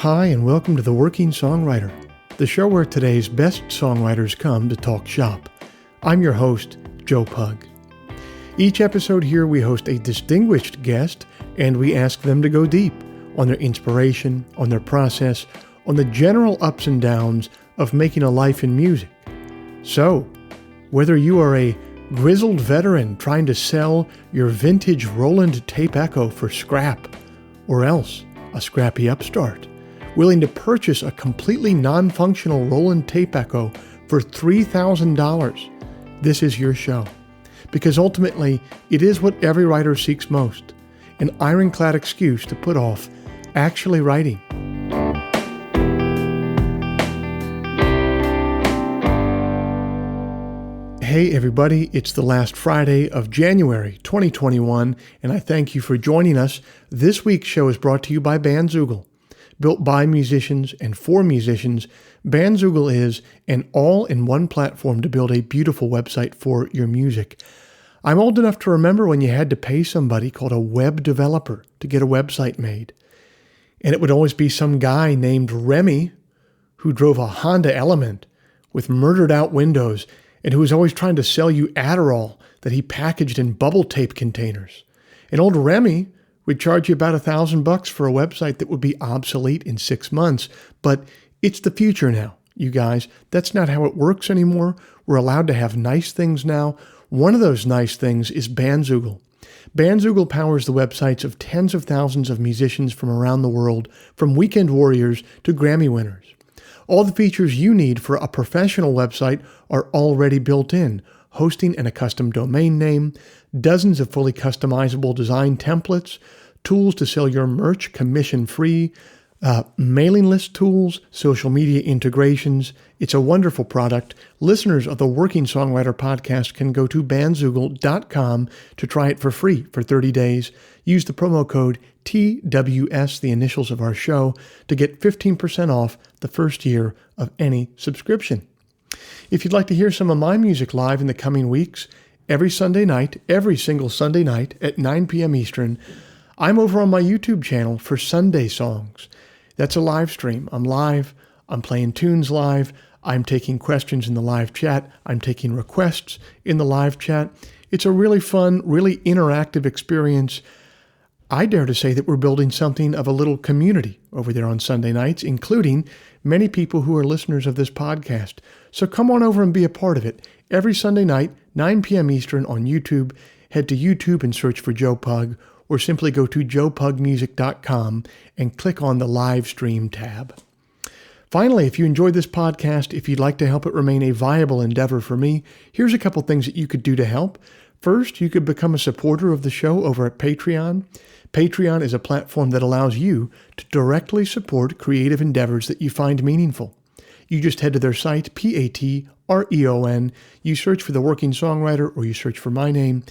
Hi, and welcome to The Working Songwriter, the show where today's best songwriters come to talk shop. I'm your host, Joe Pug. Each episode here we host a distinguished guest, and we ask them to go deep on their inspiration, on their process, on the general ups and downs of making a life in music. So, whether you are a grizzled veteran trying to sell your vintage Roland tape echo for scrap, or else a scrappy upstart, willing to purchase a completely non-functional Roland tape echo for $3,000, this is your show. Because ultimately, it is what every writer seeks most, an ironclad excuse to put off actually writing. Hey everybody, it's the last Friday of January 2021, and I thank you for joining us. This week's show is brought to you by Bandzoogle. Built by musicians and for musicians, Bandzoogle is an all-in-one platform to build a beautiful website for your music. I'm old enough to remember when you had to pay somebody called a web developer to get a website made. And it would always be some guy named Remy who drove a Honda Element with murdered out windows and who was always trying to sell you Adderall that he packaged in bubble tape containers. And old Remy would charge you about $1,000 for a website that would be obsolete in 6 months. But it's the future now, you guys. That's not how it works anymore. We're allowed to have nice things now. One of those nice things is Bandzoogle. Bandzoogle powers the websites of tens of thousands of musicians from around the world, from weekend warriors to Grammy winners. All the features you need for a professional website are already built in. Hosting and a custom domain name, dozens of fully customizable design templates, tools to sell your merch commission-free, mailing list tools, social media integrations. It's a wonderful product. Listeners of the Working Songwriter podcast can go to bandzoogle.com to try it for free for 30 days. Use the promo code TWS, the initials of our show, to get 15% off the first year of any subscription. If you'd like to hear some of my music live in the coming weeks, every single Sunday night at 9 p.m. Eastern, I'm over on my YouTube channel for Sunday Songs. That's a live stream. I'm live. I'm playing tunes live. I'm taking questions in the live chat. I'm taking requests in the live chat. It's a really fun, really interactive experience. I dare to say that we're building something of a little community over there on Sunday nights, including many people who are listeners of this podcast. So come on over and be a part of it. Every Sunday night, 9 p.m. Eastern on YouTube. Head to YouTube and search for Joe Pug, or simply go to joepugmusic.com and click on the live stream tab. Finally, if you enjoyed this podcast, if you'd like to help it remain a viable endeavor for me, here's a couple things that you could do to help. First, you could become a supporter of the show over at Patreon. Patreon is a platform that allows you to directly support creative endeavors that you find meaningful. You just head to their site, Patreon. You search for The Working Songwriter, or you search for my name.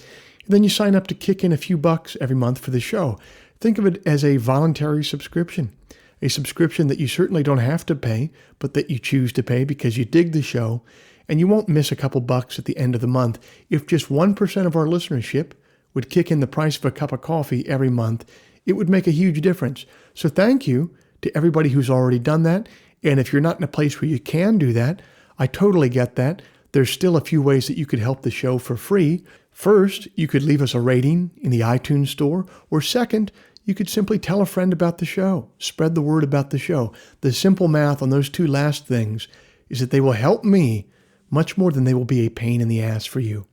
Then you sign up to kick in a few bucks every month for the show. Think of it as a voluntary subscription. A subscription that you certainly don't have to pay, but that you choose to pay because you dig the show. And you won't miss a couple bucks at the end of the month. If just 1% of our listenership would kick in the price of a cup of coffee every month, it would make a huge difference. So thank you to everybody who's already done that. And if you're not in a place where you can do that, I totally get that. There's still a few ways that you could help the show for free. First, you could leave us a rating in the iTunes store. Or second, you could simply tell a friend about the show. Spread the word about the show. The simple math on those two last things is that they will help me much more than they will be a pain in the ass for you.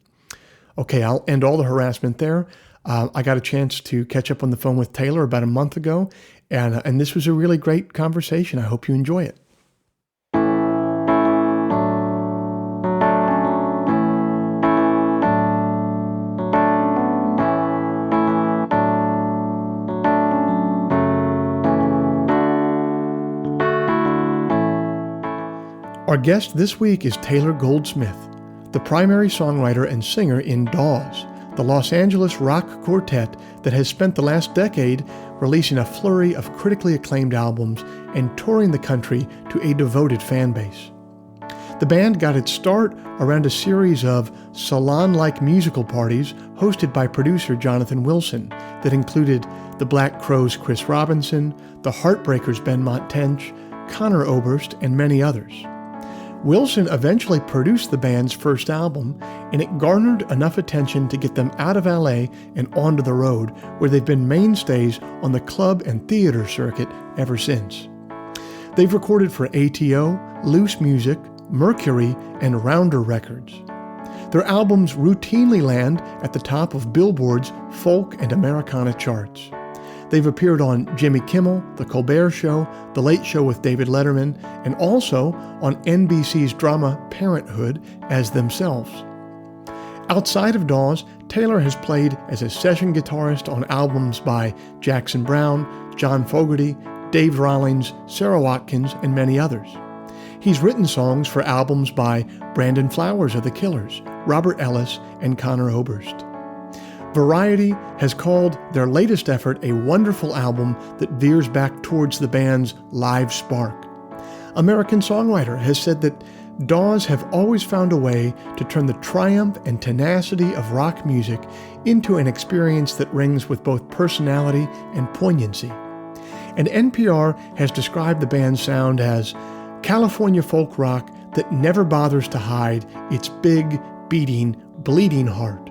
Okay, I'll end all the harassment there. I got a chance to catch up on the phone with Taylor about a month ago, and this was a really great conversation. I hope you enjoy it. Our guest this week is Taylor Goldsmith, the primary songwriter and singer in Dawes, the Los Angeles rock quartet that has spent the last decade releasing a flurry of critically acclaimed albums and touring the country to a devoted fan base. The band got its start around a series of salon-like musical parties hosted by producer Jonathan Wilson that included the Black Crowes' Chris Robinson, the Heartbreakers' Benmont Tench, Conor Oberst, and many others. Wilson eventually produced the band's first album, and it garnered enough attention to get them out of LA and onto the road, where they've been mainstays on the club and theater circuit ever since. They've recorded for ATO, Loose Music, Mercury, and Rounder Records. Their albums routinely land at the top of Billboard's folk and Americana charts. They've appeared on Jimmy Kimmel, The Colbert Show, The Late Show with David Letterman, and also on NBC's drama Parenthood as themselves. Outside of Dawes, Taylor has played as a session guitarist on albums by Jackson Browne, John Fogerty, Dave Rawlings, Sarah Watkins, and many others. He's written songs for albums by Brandon Flowers of The Killers, Robert Ellis, and Conor Oberst. Variety has called their latest effort a wonderful album that veers back towards the band's live spark. American Songwriter has said that Dawes have always found a way to turn the triumph and tenacity of rock music into an experience that rings with both personality and poignancy. And NPR has described the band's sound as California folk rock that never bothers to hide its big, beating, bleeding heart.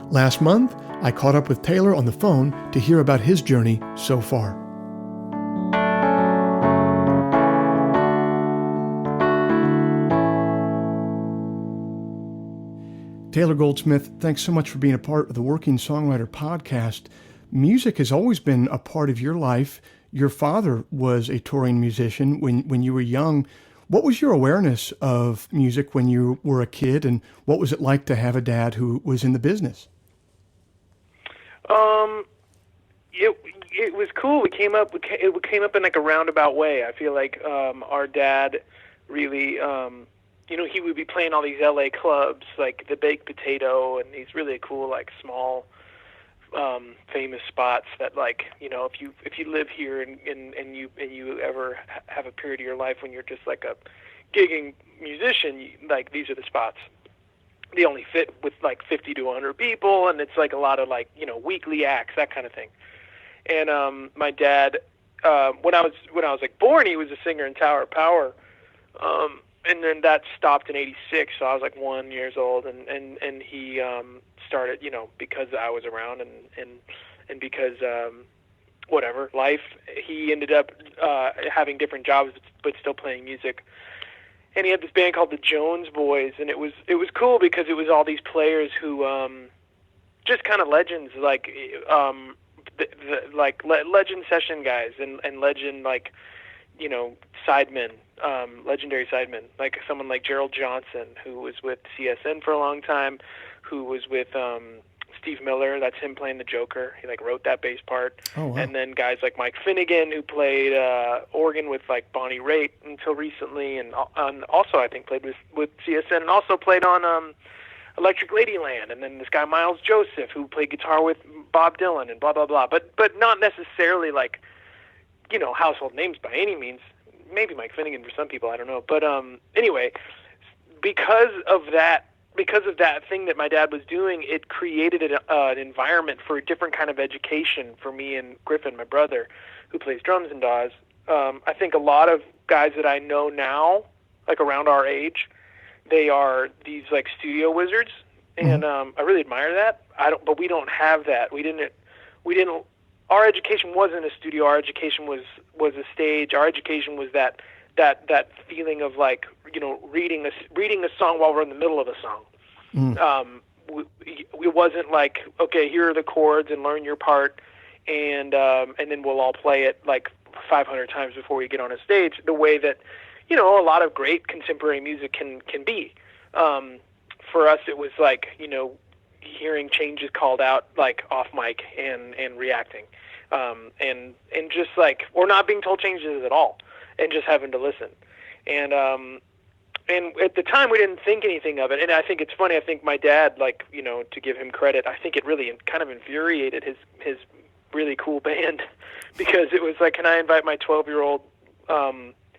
Last month, I caught up with Taylor on the phone to hear about his journey so far. Taylor Goldsmith, thanks so much for being a part of the Working Songwriter podcast. Music has always been a part of your life. Your father was a touring musician when you were young. What was your awareness of music when you were a kid, and what was it like to have a dad who was in the business? It was cool. It came up in like a roundabout way. I feel like our dad really, he would be playing all these LA clubs like the Baked Potato and these really cool like small famous spots that like, if you live here and you ever have a period of your life when you're just like a gigging musician, like these are the spots. They only fit with like 50 to 100 people, and it's like a lot of like, weekly acts, that kind of thing. And my dad, when I was like born, he was a singer in Tower of Power, and then that stopped in '86. So I was like 1 year old, and he started, because I was around and because whatever life, he ended up having different jobs but still playing music. And he had this band called the Jones Boys, and it was cool because it was all these players who just kind of legends, like legend session guys and legend sidemen, legendary sidemen, like someone like Gerald Johnson, who was with CSN for a long time, who was with Steve Miller. That's him playing the Joker. He like wrote that bass part. Oh, wow. And then guys like Mike Finnegan, who played organ with like Bonnie Raitt until recently, and also I think played with CSN, and also played on Electric Ladyland. And then this guy Miles Joseph, who played guitar with Bob Dylan and blah blah blah. But not necessarily like household names by any means. Maybe Mike Finnegan for some people, I don't know. But anyway, because of that thing that my dad was doing, it created an environment for a different kind of education for me and Griffin, my brother, who plays drums in Dawes. I think a lot of guys that I know now, like around our age, they are these like studio wizards, and I really admire that. But we don't have that. We didn't. Our education wasn't a studio. Our education was a stage. Our education was that feeling of like reading a song while we're in the middle of a song. It wasn't like, okay, here are the chords and learn your part, and then we'll all play it like 500 times before we get on a stage. The way that a lot of great contemporary music can be. For us, it was like hearing changes called out like off mic and reacting, and just like, or not being told changes at all, and just having to listen. And at the time we didn't think anything of it. And I think it's funny, I think my dad, like, to give him credit, I think it really kind of infuriated his really cool band, because it was like, can I invite my 12-year-old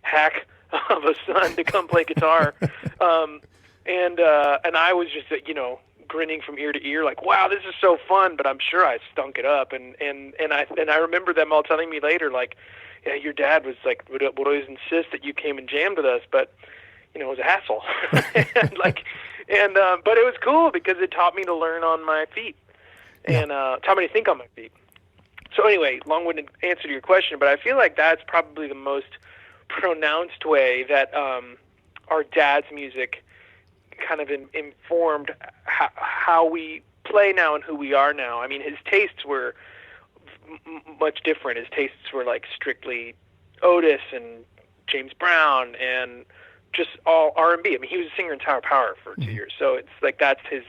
hack of a son to come play guitar? And I was just, grinning from ear to ear, like, wow, this is so fun, but I'm sure I stunk it up. And I remember them all telling me later, like, yeah, your dad was like, would always insist that you came and jammed with us, but, you know, it was a hassle. But it was cool because it taught me to learn on my feet and taught me to think on my feet. So anyway, long-winded answer to your question, but I feel like that's probably the most pronounced way that our dad's music kind of informed how we play now and who we are now. I mean, his tastes were much different. His tastes were like strictly Otis and James Brown and just all R&B. I mean, he was a singer in Tower of Power for 2 years, so it's like that's his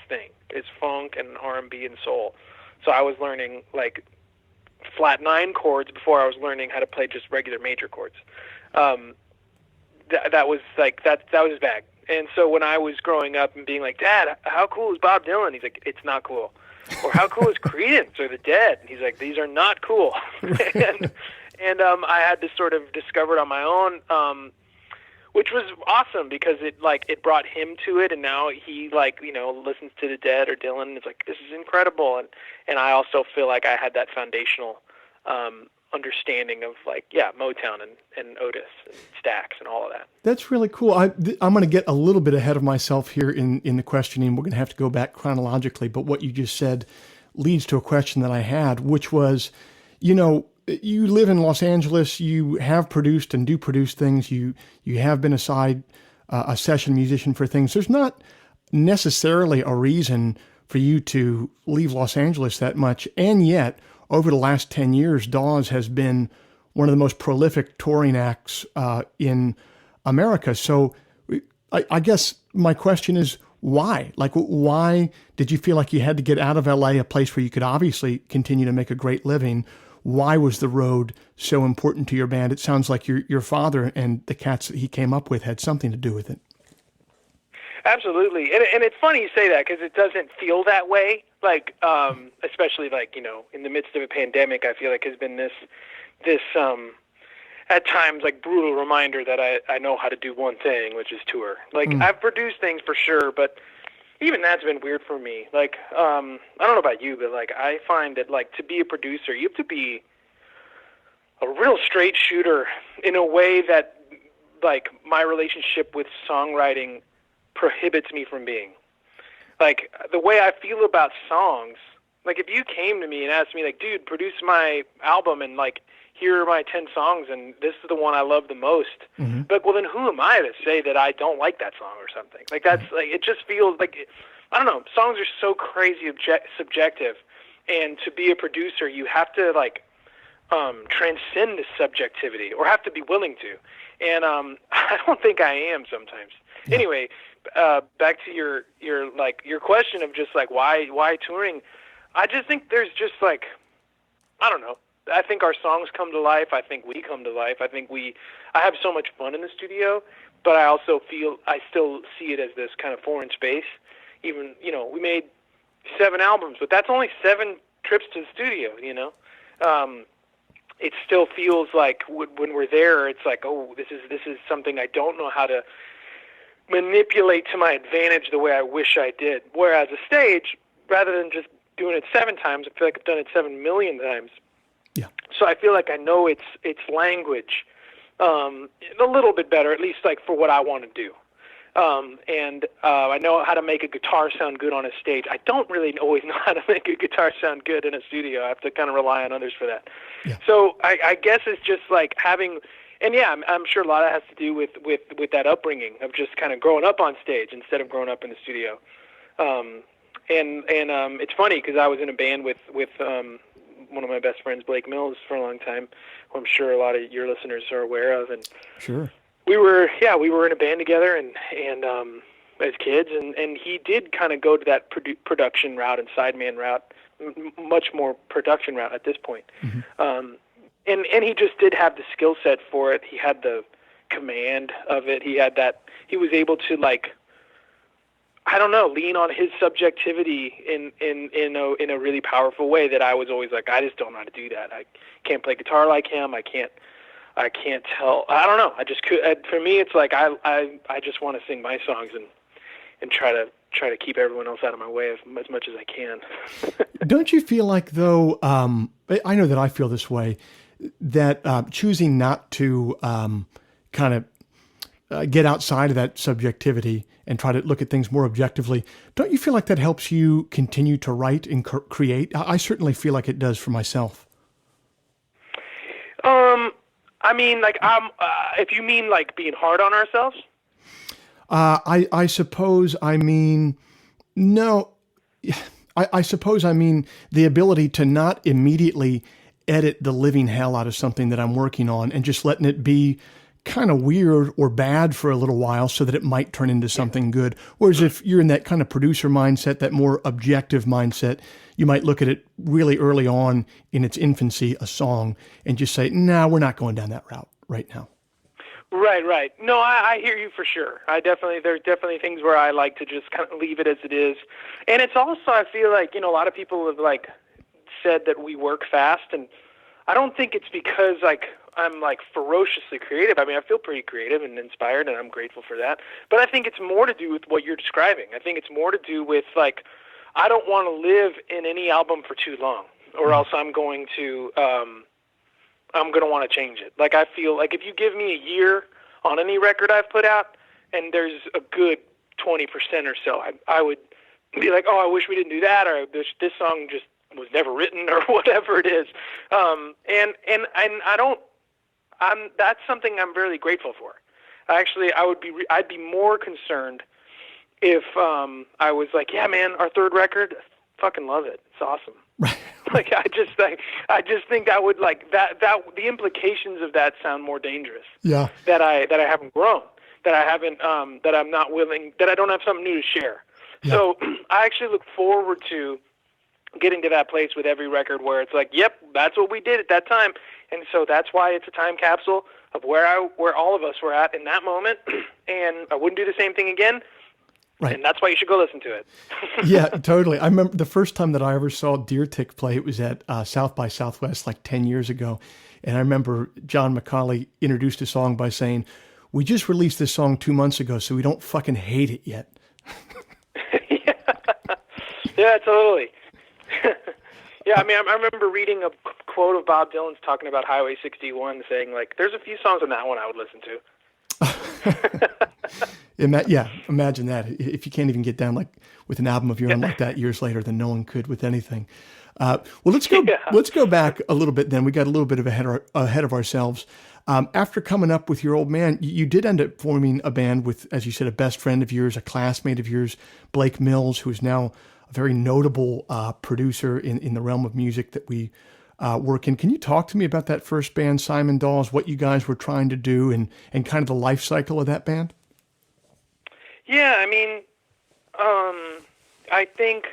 thing. It's funk and R&B and soul. So I was learning like flat 9 chords before I was learning how to play just regular major chords. That was like that was his bag. And so when I was growing up and being like, Dad, how cool is Bob Dylan? He's like, it's not cool. Or how cool is Creedence or the Dead? And he's like, these are not cool. and I had to sort of discover it on my own, which was awesome because it brought him to it, and now he listens to the Dead or Dylan, and it's like, this is incredible. And I also feel like I had that foundational understanding of Motown and Otis and Stax and all of that. That's really cool. I'm going to get a little bit ahead of myself here in the questioning. We're going to have to go back chronologically, but what you just said leads to a question that I had, which was, you live in Los Angeles, you have produced and do produce things, you have been a session musician for things. There's not necessarily a reason for you to leave Los Angeles that much, and yet over the last 10 years, Dawes has been one of the most prolific touring acts in America. So I guess my question is, why? Like, why did you feel like you had to get out of LA, a place where you could obviously continue to make a great living? Why was the road so important to your band? It sounds like your father and the cats that he came up with had something to do with it. Absolutely. And it's funny you say that because it doesn't feel that way. Like, especially like, in the midst of a pandemic, I feel like has been this at times like brutal reminder that I know how to do one thing, which is tour. Like I've produced things for sure, but even that's been weird for me. Like, I don't know about you, but like I find that like to be a producer, you have to be a real straight shooter in a way that like my relationship with songwriting prohibits me from being. Like, the way I feel about songs, like, if you came to me and asked me, like, dude, produce my album and, like, here are my 10 songs and this is the one I love the most, like, well, then who am I to say that I don't like that song or something? Like, that's, like, it just feels like, I don't know, songs are so crazy subjective, and to be a producer, you have to, like, transcend this subjectivity, or have to be willing to, and I don't think I am sometimes. Yeah. Anyway, back to your question of just like why touring. I just think there's just like, I don't know. I think our songs come to life. I think we come to life. I have so much fun in the studio, but I also feel I still see it as this kind of foreign space. Even we made 7 albums, but that's only 7 trips to the studio. It still feels like when we're there, it's like, oh, this is something I don't know how to manipulate to my advantage the way I wish I did. Whereas a stage, rather than just doing it 7 times, I feel like I've done it 7 million times. Yeah. So I feel like I know its language a little bit better, at least like for what I want to do. And I know how to make a guitar sound good on a stage. I don't really always know how to make a guitar sound good in a studio. I have to kind of rely on others for that. Yeah. So I guess it's just like having. And yeah, I'm sure a lot of it has to do with that upbringing of just kind of growing up on stage instead of growing up in the studio. And it's funny because I was in a band with one of my best friends, Blake Mills, for a long time, who I'm sure a lot of your listeners are aware of. And sure, we were in a band together and as kids, and he did kind of go to that production route and sideman route, much more production route at this point. And he just did have the skill set for it. He had the command of it. He was able to, like, I don't know, lean on his subjectivity in a really powerful way that I was always like, I just don't know how to do that. I can't play guitar like him. I can't tell. I don't know. I just could. For me, it's like I just want to sing my songs and try try to keep everyone else out of my way as much as I can. Don't you feel like, though, I know that I feel this way, that choosing not to kind of get outside of that subjectivity and try to look at things more objectively, don't you feel like that helps you continue to write and create? I certainly feel like it does for myself. I mean, like, if you mean like being hard on ourselves? I suppose I mean, no, I suppose I mean the ability to not immediately edit the living hell out of something that I'm working on and just letting it be kind of weird or bad for a little while so that it might turn into something good. Whereas if you're in that kind of producer mindset, that more objective mindset, you might look at it really early on in its infancy, a song, and just say, nah, we're not going down that route right now. Right. No, I hear you for sure. There's definitely things where I like to just kind of leave it as it is. And it's also, I feel like, a lot of people have like said that we work fast, and I don't think it's because like I'm like ferociously creative. I mean, I feel pretty creative and inspired, and I'm grateful for that. But I think it's more to do with what you're describing. I think it's more to do with like, I don't want to live in any album for too long, or else I'm going to want to change it. Like, I feel like if you give me a year on any record I've put out, and there's a good 20% or so, I would be like, oh, I wish we didn't do that, or this song just was never written, or whatever it is. That's something I'm really grateful for. Actually, I'd be more concerned if I was like, yeah, man, our third record, fucking love it. It's awesome. Right. Like, I just think that would like that the implications of that sound more dangerous. Yeah. That I haven't grown, that I haven't that I'm not willing, that I don't have something new to share. Yeah. So I actually look forward to getting to that place with every record where it's like, yep, that's what we did at that time. And so that's why it's a time capsule of where all of us were at in that moment, and I wouldn't do the same thing again. Right. And that's why you should go listen to it. Yeah, totally. I remember the first time that I ever saw Deer Tick play, it was at South by Southwest like 10 years ago. And I remember John McCauley introduced a song by saying, we just released this song 2 months ago, so we don't fucking hate it yet. Yeah, totally. Yeah, I mean, I remember reading a quote of Bob Dylan's talking about Highway 61, saying, like, there's a few songs on that one I would listen to. Yeah, imagine that. If you can't even get down like with an album of your own like that years later, then no one could with anything. Well, let's go back a little bit then. We got a little bit of ahead of ourselves. After coming up with your old man, you did end up forming a band with, as you said, a best friend of yours, a classmate of yours, Blake Mills, who is now a very notable producer in the realm of music that we work in. Can you talk to me about that first band, Simon Dawes, what you guys were trying to do and kind of the life cycle of that band? Yeah, I mean, I think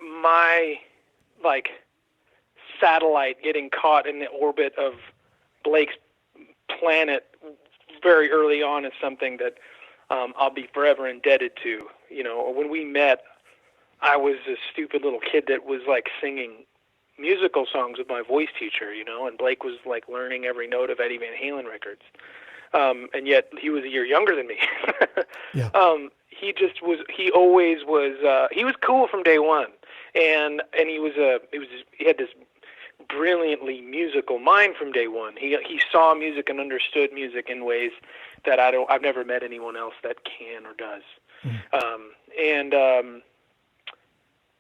my, like, satellite getting caught in the orbit of Blake's planet very early on is something that I'll be forever indebted to. You know, when we met, I was a stupid little kid that was, like, singing musical songs with my voice teacher, you know, and Blake was, like, learning every note of Eddie Van Halen records. And yet he was a year younger than me. Yeah. He was cool from day one. And he had this brilliantly musical mind from day one. He saw music and understood music in ways that I've never met anyone else that can or does. Mm.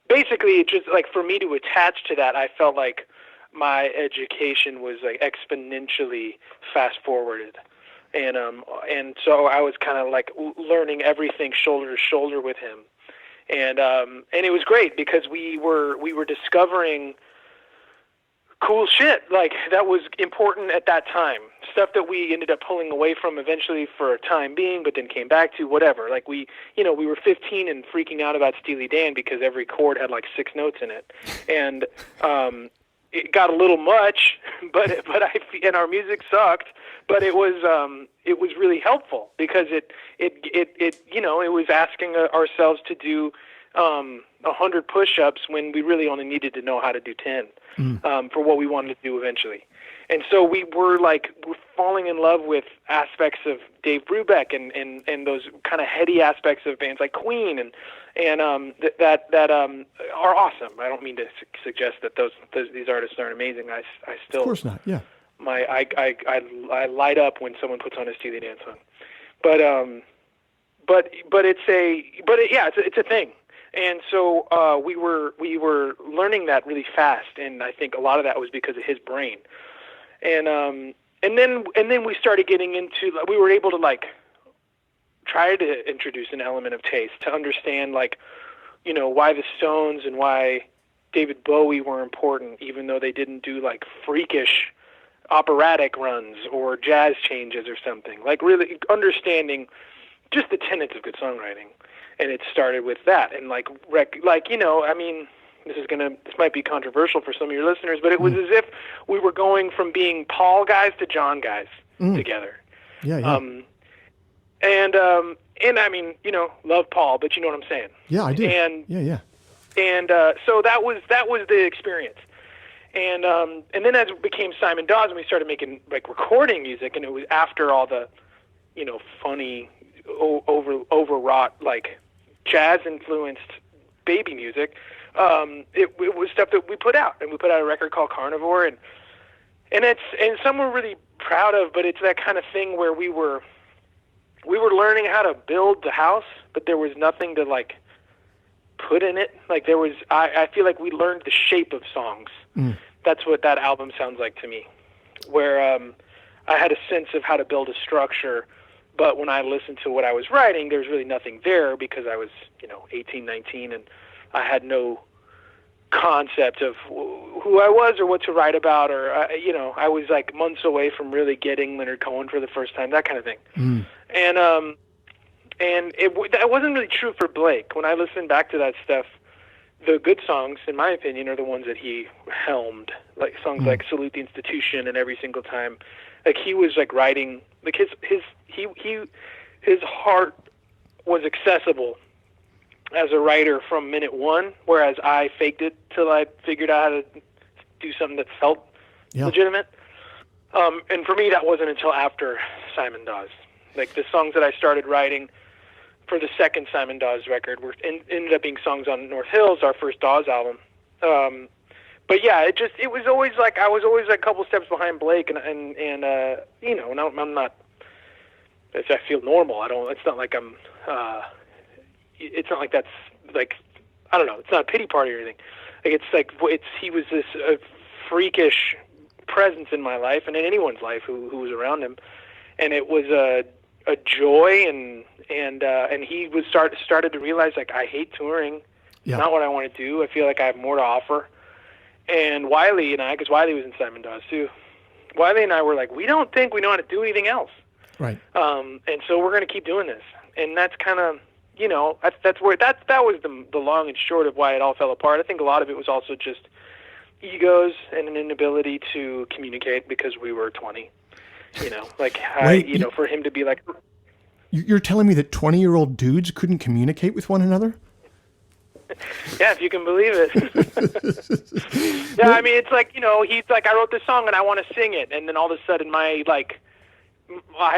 Basically, it just like for me to attach to that, I felt like my education was like exponentially fast forwarded. And so I was kind of like learning everything shoulder to shoulder with him, and it was great because we were discovering cool shit like that was important at that time, stuff that we ended up pulling away from eventually for a time being, but then came back to whatever. Like we were 15 and freaking out about Steely Dan because every chord had like 6 notes in it, and it got a little much, and our music sucked. But it was really helpful because it was asking ourselves to do 100 push-ups when we really only needed to know how to do 10 for what we wanted to do eventually. And so we're falling in love with aspects of Dave Brubeck and those kind of heady aspects of bands like Queen and that are awesome. I don't mean to suggest that these artists aren't amazing. I still, of course not. Yeah. I light up when someone puts on a Steely Dan song, but it's a thing. And so we were learning that really fast, and I think a lot of that was because of his brain. And then we started getting into, we were able to try to introduce an element of taste to understand why the Stones and why David Bowie were important, even though they didn't do freakish operatic runs or jazz changes or something. Really understanding just the tenets of good songwriting. And it started with that. And this might be controversial for some of your listeners, but it was as if we were going from being Paul guys to John guys together. Yeah, yeah. And I mean, love Paul, but you know what I'm saying. Yeah, I do. And yeah. And so that was the experience. And then as it became Simon Dawes, and we started making recording music, and it was after all the, funny, overwrought jazz influenced baby music. It was stuff that we put out, and we put out a record called Carnivore, and some we're really proud of, but it's that kind of thing where we were learning how to build the house, but there was nothing to put in it. I feel like we learned the shape of songs. That's what that album sounds like to me, where I had a sense of how to build a structure, but when I listened to what I was writing, there was really nothing there because I was 18, 19, and I had no concept of who I was or what to write about, or I was months away from really getting Leonard Cohen for the first time, that kind of thing. And that wasn't really true for Blake. When I listen back to that stuff, the good songs, in my opinion, are the ones that he helmed, songs like Salute the Institution and Every Single Time. He was writing, his heart was accessible as a writer from minute one, whereas I faked it till I figured out how to do something that felt legitimate. And for me, that wasn't until after Simon Dawes. The songs that I started writing for the second Simon Dawes record ended up being songs on North Hills, our first Dawes album. But yeah, it was always I was always a couple steps behind Blake, and I'm not. I feel normal. It's not like I'm. It's not like that's I don't know. It's not a pity party or anything. He was this freakish presence in my life and in anyone's life who was around him, and it was a joy, and he was started to realize I hate touring. It's not what I want to do. I feel like I have more to offer. And Wiley and I, because Wiley was in Simon Dawes too, Wiley and I were we don't think we know how to do anything else. Right. And so we're going to keep doing this. And that's kind of, that was the long and short of why it all fell apart. I think a lot of it was also just egos and an inability to communicate because we were 20. For him to be You're telling me that 20-year-old dudes couldn't communicate with one another? Yeah, if you can believe it. Yeah, I mean, it's he's I wrote this song and I want to sing it, and then all of a sudden I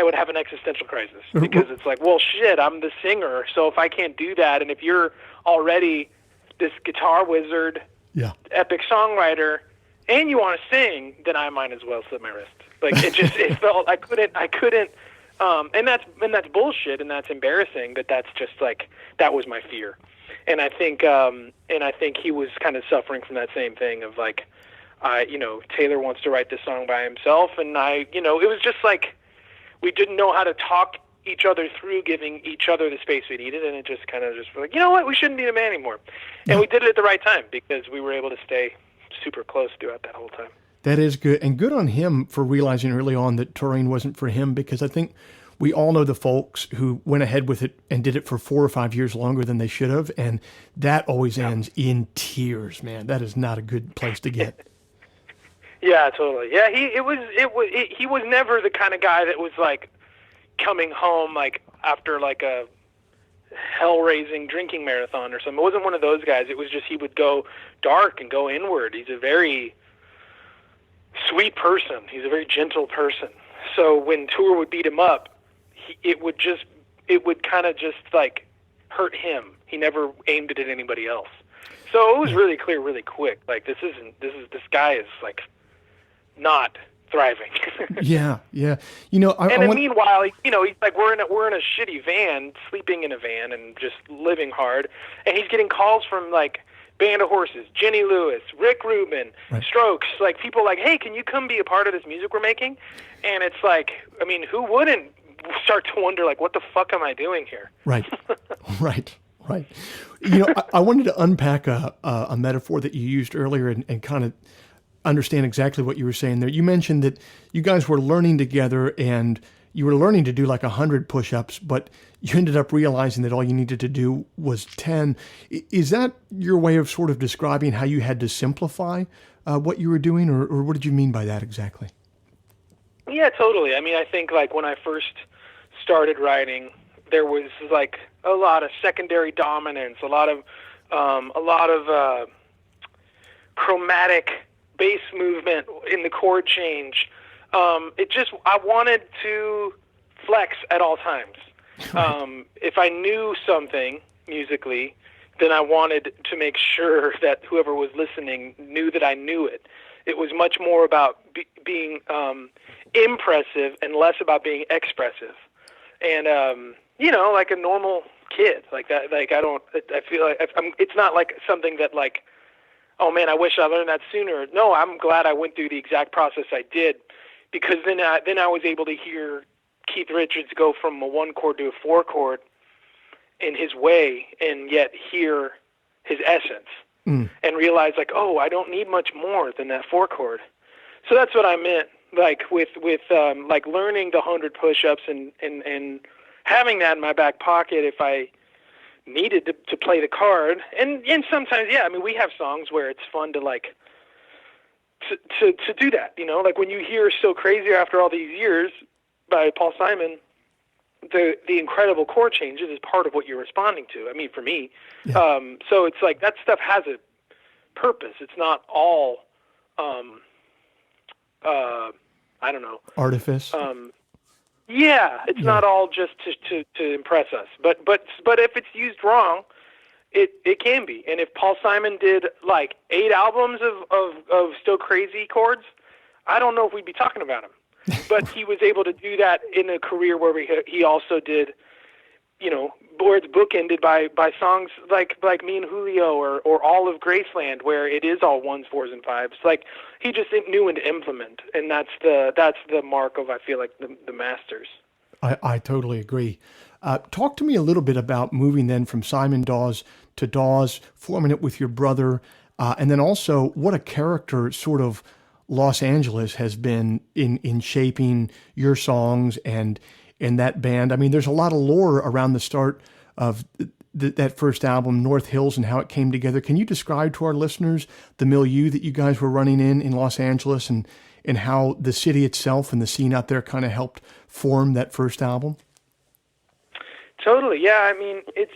would have an existential crisis because it's well, shit, I'm the singer, so if I can't do that, and if you're already this guitar wizard, epic songwriter, and you want to sing, then I might as well slit my wrist. It felt I couldn't. And that's bullshit, and that's embarrassing. But that's just that was my fear, and I think he was kind of suffering from that same thing of Taylor wants to write this song by himself, and it was just we didn't know how to talk each other through giving each other the space we needed, and it just kind of just you know what, we shouldn't be a man anymore, and we did it at the right time because we were able to stay super close throughout that whole time. That is good. And good on him for realizing early on that touring wasn't for him, because I think we all know the folks who went ahead with it and did it for 4 or 5 years longer than they should have. And that always ends in tears, man. That is not a good place to get. Yeah, totally. Yeah, he was never the kind of guy that was coming home after a hell-raising drinking marathon or something. It wasn't one of those guys. It was just he would go dark and go inward. He's a very sweet person. He's a very gentle person. So when Tour would beat him up, it would kind of just like hurt him. He never aimed it at anybody else. So it was really clear, really quick. Like this guy is like not thriving. Yeah. Meanwhile, he's like we're in a shitty van, sleeping in a van, and just living hard. And he's getting calls from like Band of Horses, Jenny Lewis, Rick Rubin, right. Strokes, like people like, hey, can you come be a part of this music we're making? And it's like, I mean, who wouldn't start to wonder like, what the fuck am I doing here? Right. I wanted to unpack a metaphor that you used earlier and kind of understand exactly what you were saying there. You mentioned that you guys were learning together and you were learning to do like 100 push-ups, but you ended up realizing that all you needed to do was 10. Is that your way of sort of describing how you had to simplify what you were doing, or what did you mean by that exactly? Yeah, totally. I mean, I think like when I first started writing, there was like a lot of secondary dominance, a lot of chromatic bass movement in the chord change. I wanted to flex at all times. If I knew something musically, then I wanted to make sure that whoever was listening knew that I knew it. It was much more about being impressive and less about being expressive. And, like a normal kid, like that, like I feel like it's not like something that like, oh man, I wish I learned that sooner. No, I'm glad I went through the exact process I did, because then I was able to hear Keith Richards go from a 1-chord to a 4-chord in his way, and yet hear his essence and realize like, oh, I don't need much more than that 4-chord. So that's what I meant, like with like learning the 100 push-ups and having that in my back pocket if I needed to play the card. And sometimes, yeah, I mean, we have songs where it's fun to like to do that, like when you hear So Crazy After All These Years by Paul Simon, the incredible chord changes is part of what you're responding to. I mean, for me. Yeah. So it's like that stuff has a purpose. It's not all I don't know. Artifice. Yeah, it's not all just to impress us. But if it's used wrong, it can be. And if Paul Simon did like 8 albums of Still Crazy chords, I don't know if we'd be talking about him. But he was able to do that in a career where he also did, where it's bookended by songs like Me and Julio or All of Graceland, where it is all 1s, 4s, and 5s. Like he just knew when to implement, and that's the mark of, I feel like, the masters. I totally agree. Talk to me a little bit about moving then from Simon Dawes to Dawes, forming it with your brother, and then also what a character sort of Los Angeles has been in shaping your songs and in that band. I mean, there's a lot of lore around the start of that first album, North Hills, and how it came together. Can you describe to our listeners the milieu that you guys were running in Los Angeles and how the city itself and the scene out there kind of helped form that first album? Totally, yeah. I mean, it's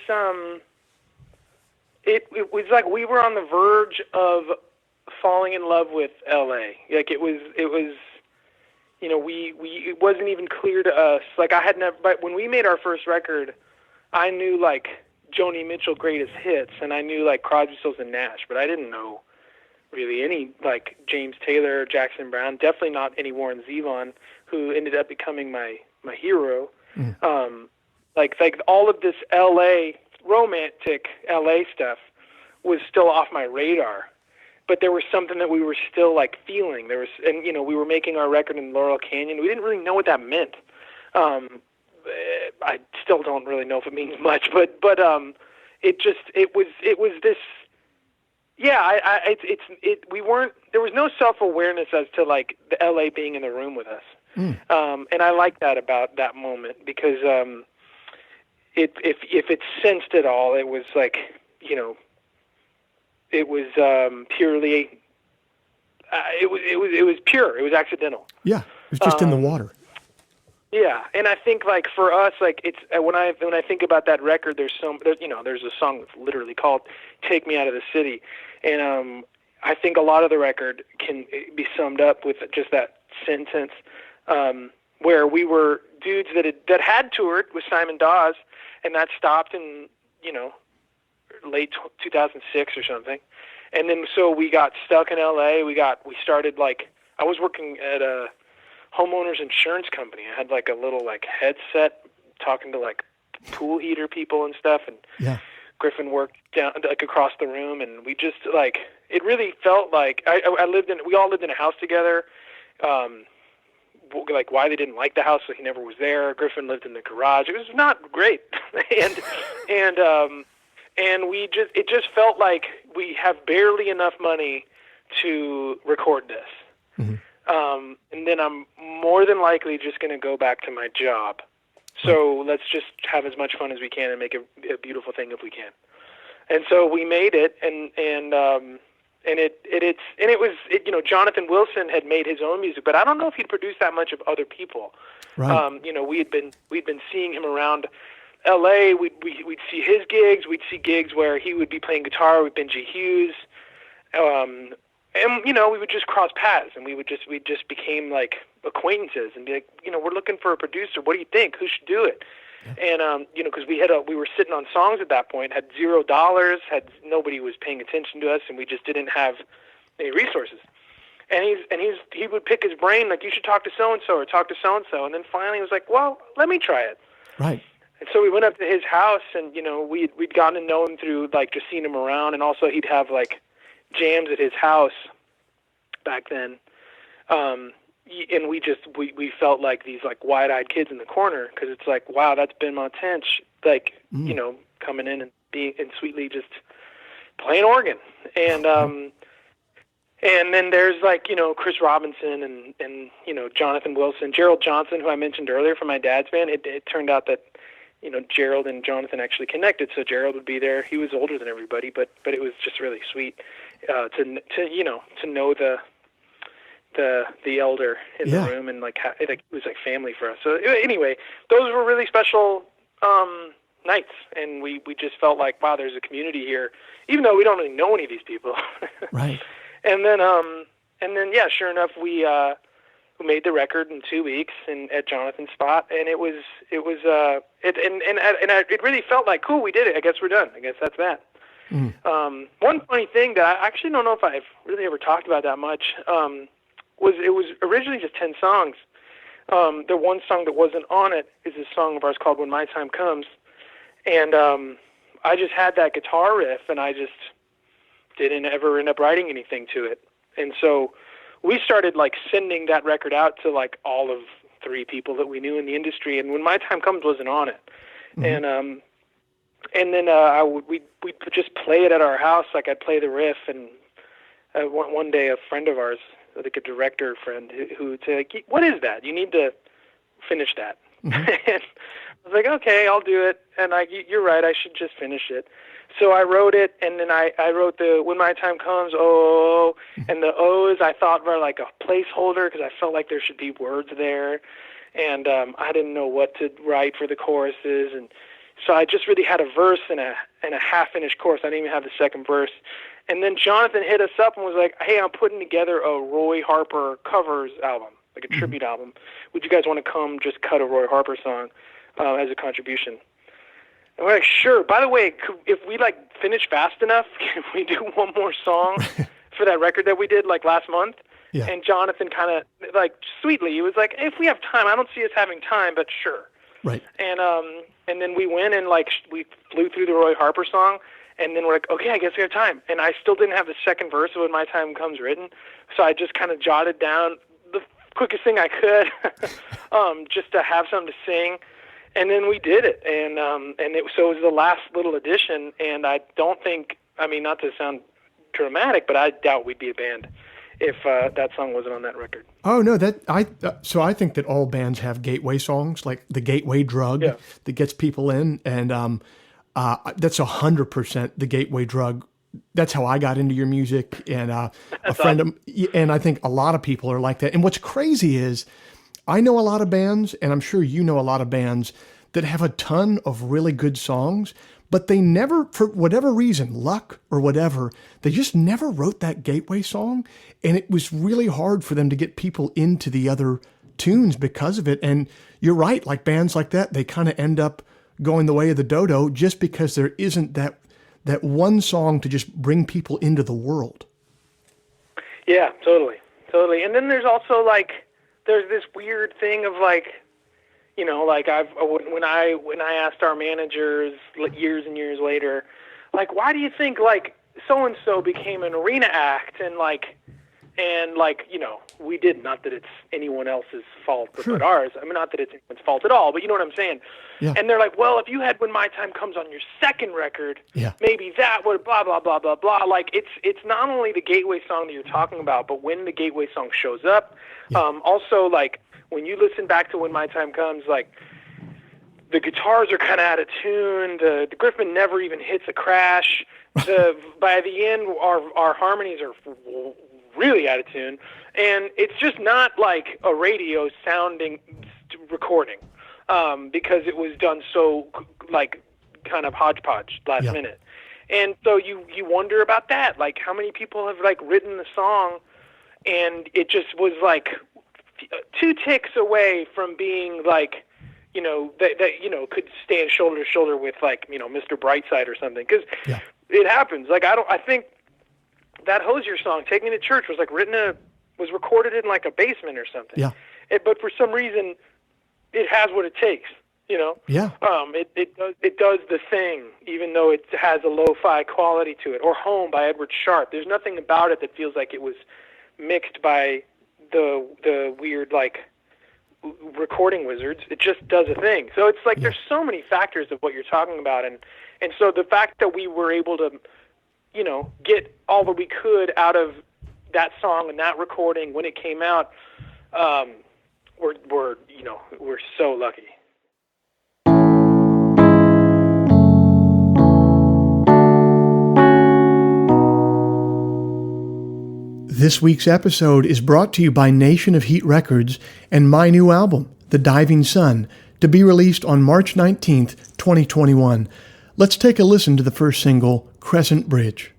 it was like we were on the verge of falling in love with LA. Like it was it wasn't even clear to us. Like I had never, but when we made our first record, I knew like Joni Mitchell greatest hits, and I knew like Crosby, Stills and Nash, but I didn't know really any like James Taylor, Jackson Browne, definitely not any Warren Zevon, who ended up becoming my hero. Like all of this LA, romantic LA stuff was still off my radar. But there was something that we were still like feeling. There was, and we were making our record in Laurel Canyon. We didn't really know what that meant. I still don't really know if it means much, but it was this. Yeah, we weren't. There was no self-awareness as to like the LA being in the room with us, and I like that about that moment because if it sensed at all, it was like it was purely. It was pure. It was accidental. Yeah, it was just in the water. Yeah, and I think like for us, like it's when I think about that record, there's a song that's literally called "Take Me Out of the City," and I think a lot of the record can be summed up with just that sentence, where we were dudes that had toured with Simon Dawes, and that stopped in, late 2006 or something. And then so we got stuck in LA. We started I was working at a homeowner's insurance company. I had like a little headset talking to like pool heater people and stuff, and yeah. Griffin worked down across the room, and we just it really felt like we all lived in a house together. Why they didn't like the house, so he never was there. Griffin lived in the garage. It was not great, and it just felt like we have barely enough money to record this. Mm-hmm. And then I'm more than likely just going to go back to my job. So let's just have as much fun as we can and make a beautiful thing if we can. And so we made it, and Jonathan Wilson had made his own music, but I don't know if he'd produced that much of other people. Right. We'd been seeing him around L.A. We'd see his gigs. We'd see gigs where he would be playing guitar with Benji Hughes, and we would just cross paths, and we just became like acquaintances, and be like, we're looking for a producer. What do you think? Who should do it? Yeah. And because we were sitting on songs at that point, had $0, nobody was paying attention to us, and we just didn't have any resources. And he would pick his brain, like, you should talk to so and so or talk to so and so, and then finally he was like, well, let me try it. Right. And so we went up to his house, and we'd gotten to know him through just seeing him around, and also he'd have jams at his house back then. And we felt like these wide-eyed kids in the corner, because it's like, wow, that's Ben Montench, coming in and being and sweetly just playing organ. And and then there's Chris Robinson and Jonathan Wilson, Gerald Johnson, who I mentioned earlier from my dad's band. It turned out that Gerald and Jonathan actually connected, so Gerald would be there. He was older than everybody, but it was just really sweet to know the elder in the room, and it was like family for us. So anyway, those were really special nights, and we just felt like, wow, there's a community here, even though we don't really know any of these people. Right. And then yeah, sure enough, we made the record in 2 weeks and at Jonathan's spot, and it really felt like, cool, we did it. I guess we're done. I guess that's that. Mm. One funny thing that I actually don't know if I've really ever talked about that much was originally just 10 songs. The one song that wasn't on it is a song of ours called "When My Time Comes," and I just had that guitar riff, and I just didn't ever end up writing anything to it. And so we started sending that record out to all of 3 people that we knew in the industry, and "When My Time Comes" wasn't on it. Mm-hmm. And then we'd just play it at our house. I'd play the riff, and one day a friend of ours, a director friend, who would say, what is that? You need to finish that. Mm-hmm. And I was like, okay, I'll do it. And you're right, I should just finish it. So I wrote it, and then I wrote the "When My Time Comes," oh, and the O's I thought were like a placeholder, because I felt like there should be words there. And I didn't know what to write for the choruses, and so I just really had a verse and a half-finished chorus. I didn't even have the second verse. And then Jonathan hit us up and was like, hey, I'm putting together a Roy Harper covers album, like a tribute album. Would you guys want to come just cut a Roy Harper song as a contribution? And we're like, sure. By the way, if we finish fast enough, can we do one more song for that record that we did last month? Yeah. And Jonathan kind of sweetly, he was like, hey, if we have time, I don't see us having time, but sure. Right. And then we went and we flew through the Roy Harper song, and then we're like, okay, I guess we have time. And I still didn't have the second verse of "When My Time Comes" written, so I just kind of jotted down the quickest thing I could, just to have something to sing. And then we did it, so it was the last little addition. And I don't think, not to sound dramatic, but I doubt we'd be a band if that song wasn't on that record. Oh no, so I think that all bands have gateway songs, like the gateway drug that gets people in, and that's 100% the gateway drug. That's how I got into your music, and a friend and I think a lot of people are like that. And what's crazy is, I know a lot of bands, and I'm sure you know a lot of bands that have a ton of really good songs, but they never, for whatever reason, luck or whatever, they just never wrote that gateway song. And it was really hard for them to get people into the other tunes because of it. And you're right, like bands like that, they kind of end up going the way of the dodo just because there isn't that one song to just bring people into the world. Yeah, totally. And then there's also like, there's this weird thing of like, you know, like when I asked our managers years and years later, like, why do you think like so-and-so became an arena act and like, you know, we did, not that it's anyone else's fault but ours. I mean, not that it's anyone's fault at all, but you know what I'm saying? Yeah. And they're like, well, if you had When My Time Comes on your second record, maybe that would blah, blah, blah, blah, blah. Like, it's not only the gateway song that you're talking about, but when the gateway song shows up. Also, like, when you listen back to When My Time Comes, like, the guitars are kind of out of tune. The Griffin never even hits a crash. By the end, our harmonies are really out of tune, and it's just not like a radio sounding recording, because it was done so like kind of hodgepodge last minute. And so you wonder about that, like how many people have like written the song and it just was like 2 ticks away from being like, you know, that you know, could stand shoulder to shoulder with like, you know, Mr. Brightside or something, because it happens. Like I think that Hosier song, Take Me to Church, was like was recorded in like a basement or something. Yeah. But for some reason, it has what it takes, you know? Yeah. It does the thing, even though it has a lo-fi quality to it. Or Home by Edward Sharpe. There's nothing about it that feels like it was mixed by the weird, like, recording wizards. It just does a thing. So it's like there's so many factors of what you're talking about. And so the fact that we were able to, you know, get all that we could out of that song and that recording when it came out, we're so lucky. This week's episode is brought to you by Nation of Heat Records and my new album, The Diving Sun, to be released on March 19th, 2021. Let's take a listen to the first single, Crescent Bridge.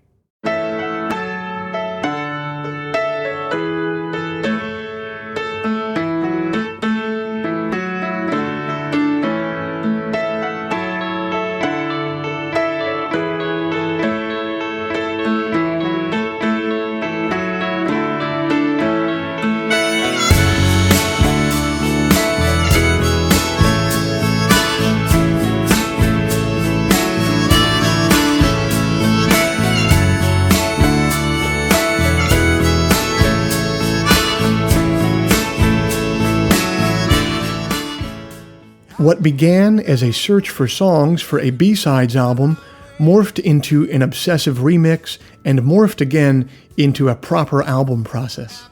What began as a search for songs for a B-sides album morphed into an obsessive remix and morphed again into a proper album process.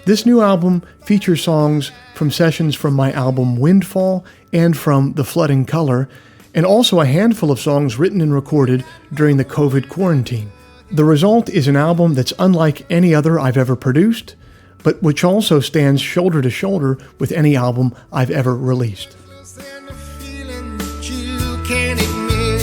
This new album features songs from sessions from my album Windfall and from The Flood in Color, and also a handful of songs written and recorded during the COVID quarantine. The result is an album that's unlike any other I've ever produced, but which also stands shoulder to shoulder with any album I've ever released. Can't admit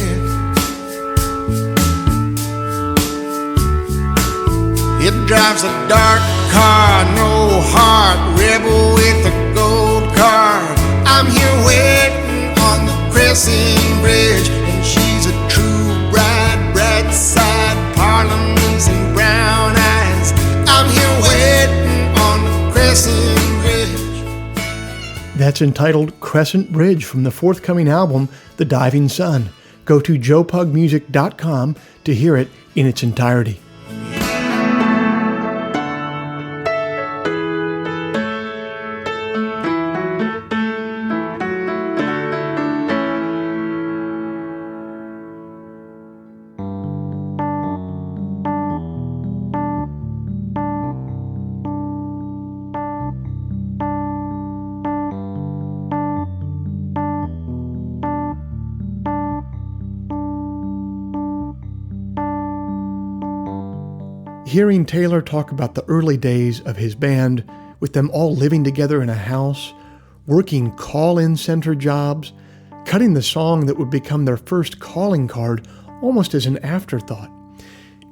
it drives a dark car, no heart, rebel with a gold card. I'm here waiting on the Crescent Bridge, and she's a true bride, bright side, parliaments and brown eyes. I'm here waiting on the Crescent Bridge. That's entitled Crescent Bridge from the forthcoming album, The Diving Sun. Go to joepugmusic.com to hear it in its entirety. Hearing Taylor talk about the early days of his band, with them all living together in a house, working call-in center jobs, cutting the song that would become their first calling card almost as an afterthought.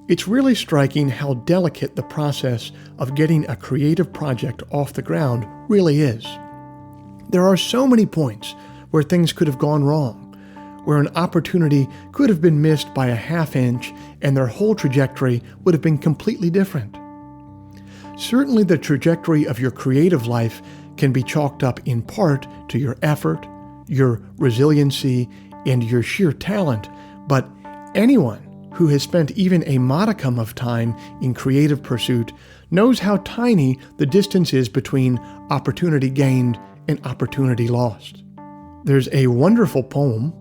It's really striking how delicate the process of getting a creative project off the ground really is. There are so many points where things could have gone wrong, where an opportunity could have been missed by a half inch and their whole trajectory would have been completely different. Certainly the trajectory of your creative life can be chalked up in part to your effort, your resiliency, and your sheer talent, but anyone who has spent even a modicum of time in creative pursuit knows how tiny the distance is between opportunity gained and opportunity lost. There's a wonderful poem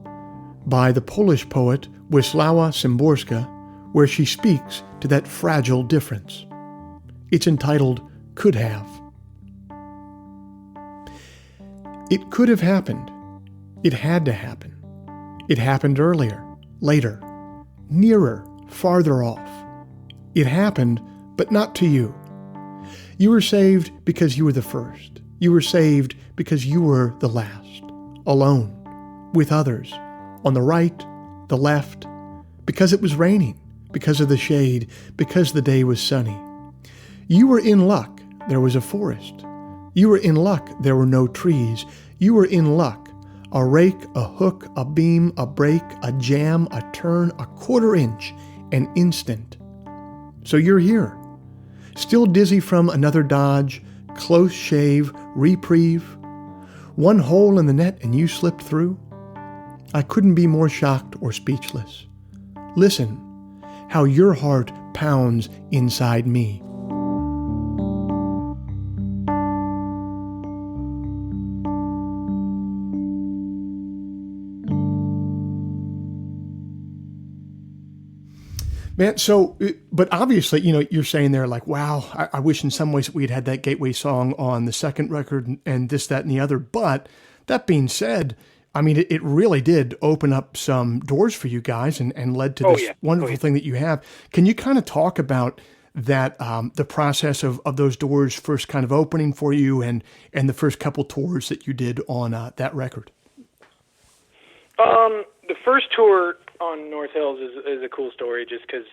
by the Polish poet Wisława Szymborska where she speaks to that fragile difference. It's entitled Could Have. It could have happened. It had to happen. It happened earlier, later, nearer, farther off. It happened, but not to you. You were saved because you were the first. You were saved because you were the last, alone, with others, on the right, the left, because it was raining, because of the shade, because the day was sunny. You were in luck, there was a forest. You were in luck, there were no trees. You were in luck, a rake, a hook, a beam, a break, a jam, a turn, a quarter inch, an instant. So you're here, still dizzy from another dodge, close shave, reprieve. One hole in the net and you slipped through. I couldn't be more shocked or speechless. Listen, how your heart pounds inside me. Man, so, but obviously, you're saying there like, wow, I wish in some ways we had that Gateway song on the second record and this, that, and the other. But that being said, I mean, it really did open up some doors for you guys and led to this wonderful thing that you have. Can you kind of talk about that, the process of those doors first kind of opening for you and the first couple tours that you did on that record? The first tour on North Hills is a cool story just because,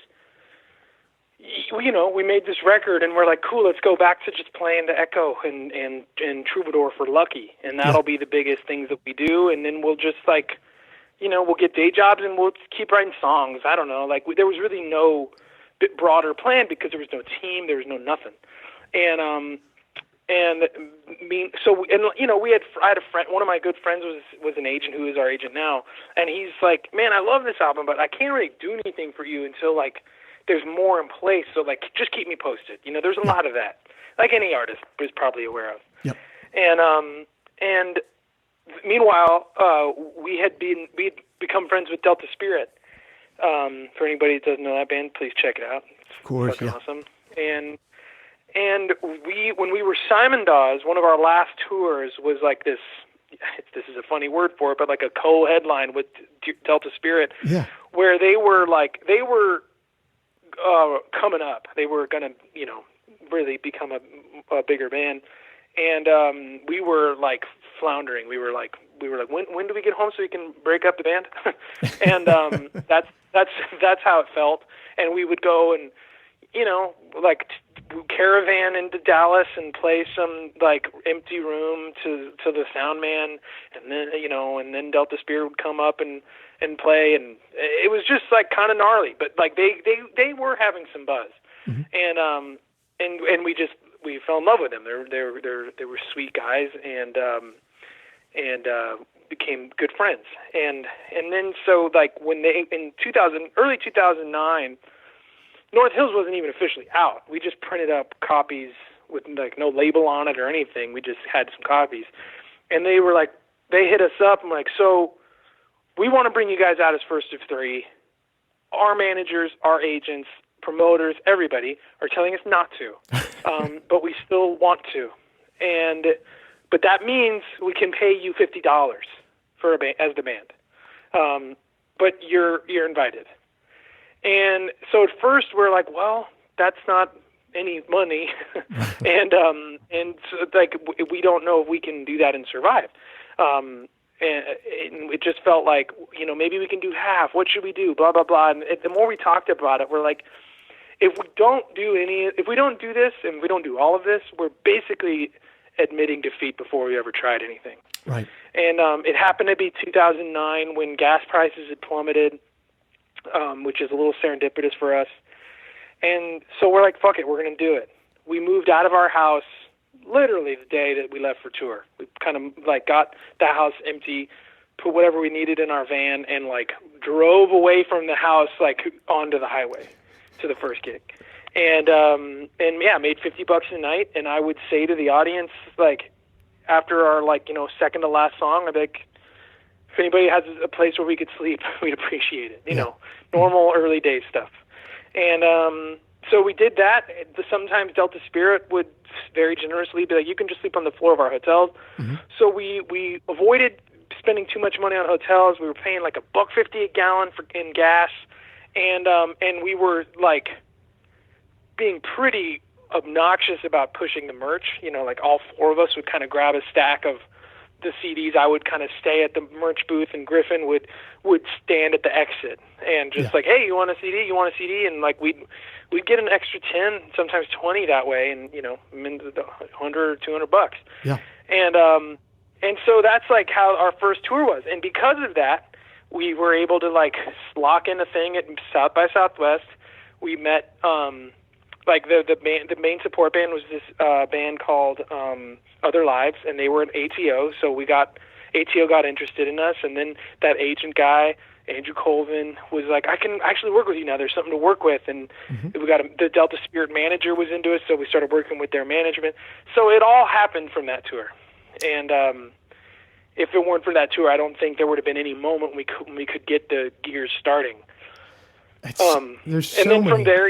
we made this record and we're like, cool, let's go back to just playing the Echo and Troubadour for Lucky. And that'll be the biggest things that we do. And then we'll just we'll get day jobs and we'll keep writing songs. I don't know. There was really no bit broader plan because there was no team, there was no nothing. I had a friend, one of my good friends was an agent who is our agent now, and he's like, man, I love this album, but I can't really do anything for you until there's more in place. So just keep me posted. There's a lot of that, like any artist is probably aware of. Yep. And meanwhile, we'd become friends with Delta Spirit. For anybody that doesn't know that band, please check it out. It's of course, fucking awesome. And when we were Simon Dawes, one of our last tours was like this. This is a funny word for it, but like a co-headline with Delta Spirit, where they were coming up. They were gonna, really become a bigger band, and we were like floundering. We were like, when do we get home so we can break up the band? And that's how it felt. And we would go and caravan into Dallas and play some empty room to the sound man, and then Delta Spirit would come up and play, and it was just kind of gnarly, but they were having some buzz. Mm-hmm. And we fell in love with them. They were sweet guys and became good friends. And then so when they in early 2009. North Hills wasn't even officially out. We just printed up copies with no label on it or anything. We just had some copies. And they were they hit us up and so we want to bring you guys out as first of three. Our managers, our agents, promoters, everybody are telling us not to. But we still want to. But that means we can pay you $50 for as the band. But you're invited. And so at first we're like, well, that's not any money, and so we don't know if we can do that and survive. And it just felt like, maybe we can do half. What should we do? Blah, blah, blah. And the more we talked about it, we're like, if we don't do this and we don't do all of this, we're basically admitting defeat before we ever tried anything. Right. And it happened to be 2009 when gas prices had plummeted, which is a little serendipitous for us. And so we're like, fuck it, we're going to do it. We moved out of our house literally the day that we left for tour. We kind of like got the house empty, put whatever we needed in our van, and like drove away from the house like onto the highway to the first gig. And yeah, made $50 a night. And I would say to the audience, like, after our second to last song, I'd be like, if anybody has a place where we could sleep, we'd appreciate it. Normal early day stuff. And so we did that. Sometimes Delta Spirit would very generously be like, you can just sleep on the floor of our hotels. Mm-hmm. So we avoided spending too much money on hotels. We were paying like $1.50 a gallon in gas, and we were like being pretty obnoxious about pushing the merch. Like all four of us would kind of grab a stack of the CDs. I would kind of stay at the merch booth, and Griffin would stand at the exit and just like, hey, you want a CD? You want a CD? And like we'd get an extra 10, sometimes 20 that way, and into the $100 or $200. Yeah. And so that's like how our first tour was. And because of that, we were able to like lock in a thing at South by Southwest. We met like the main support band was this band called Other Lives, and they were an ATO. So ATO got interested in us, and then that agent guy, Andrew Colvin, was like, I can actually work with you now. There's something to work with. And we got the Delta Spirit manager was into us, so we started working with their management. So it all happened from that tour. And if it weren't for that tour, I don't think there would have been any moment we could get the gears starting. There's so and then many, from there,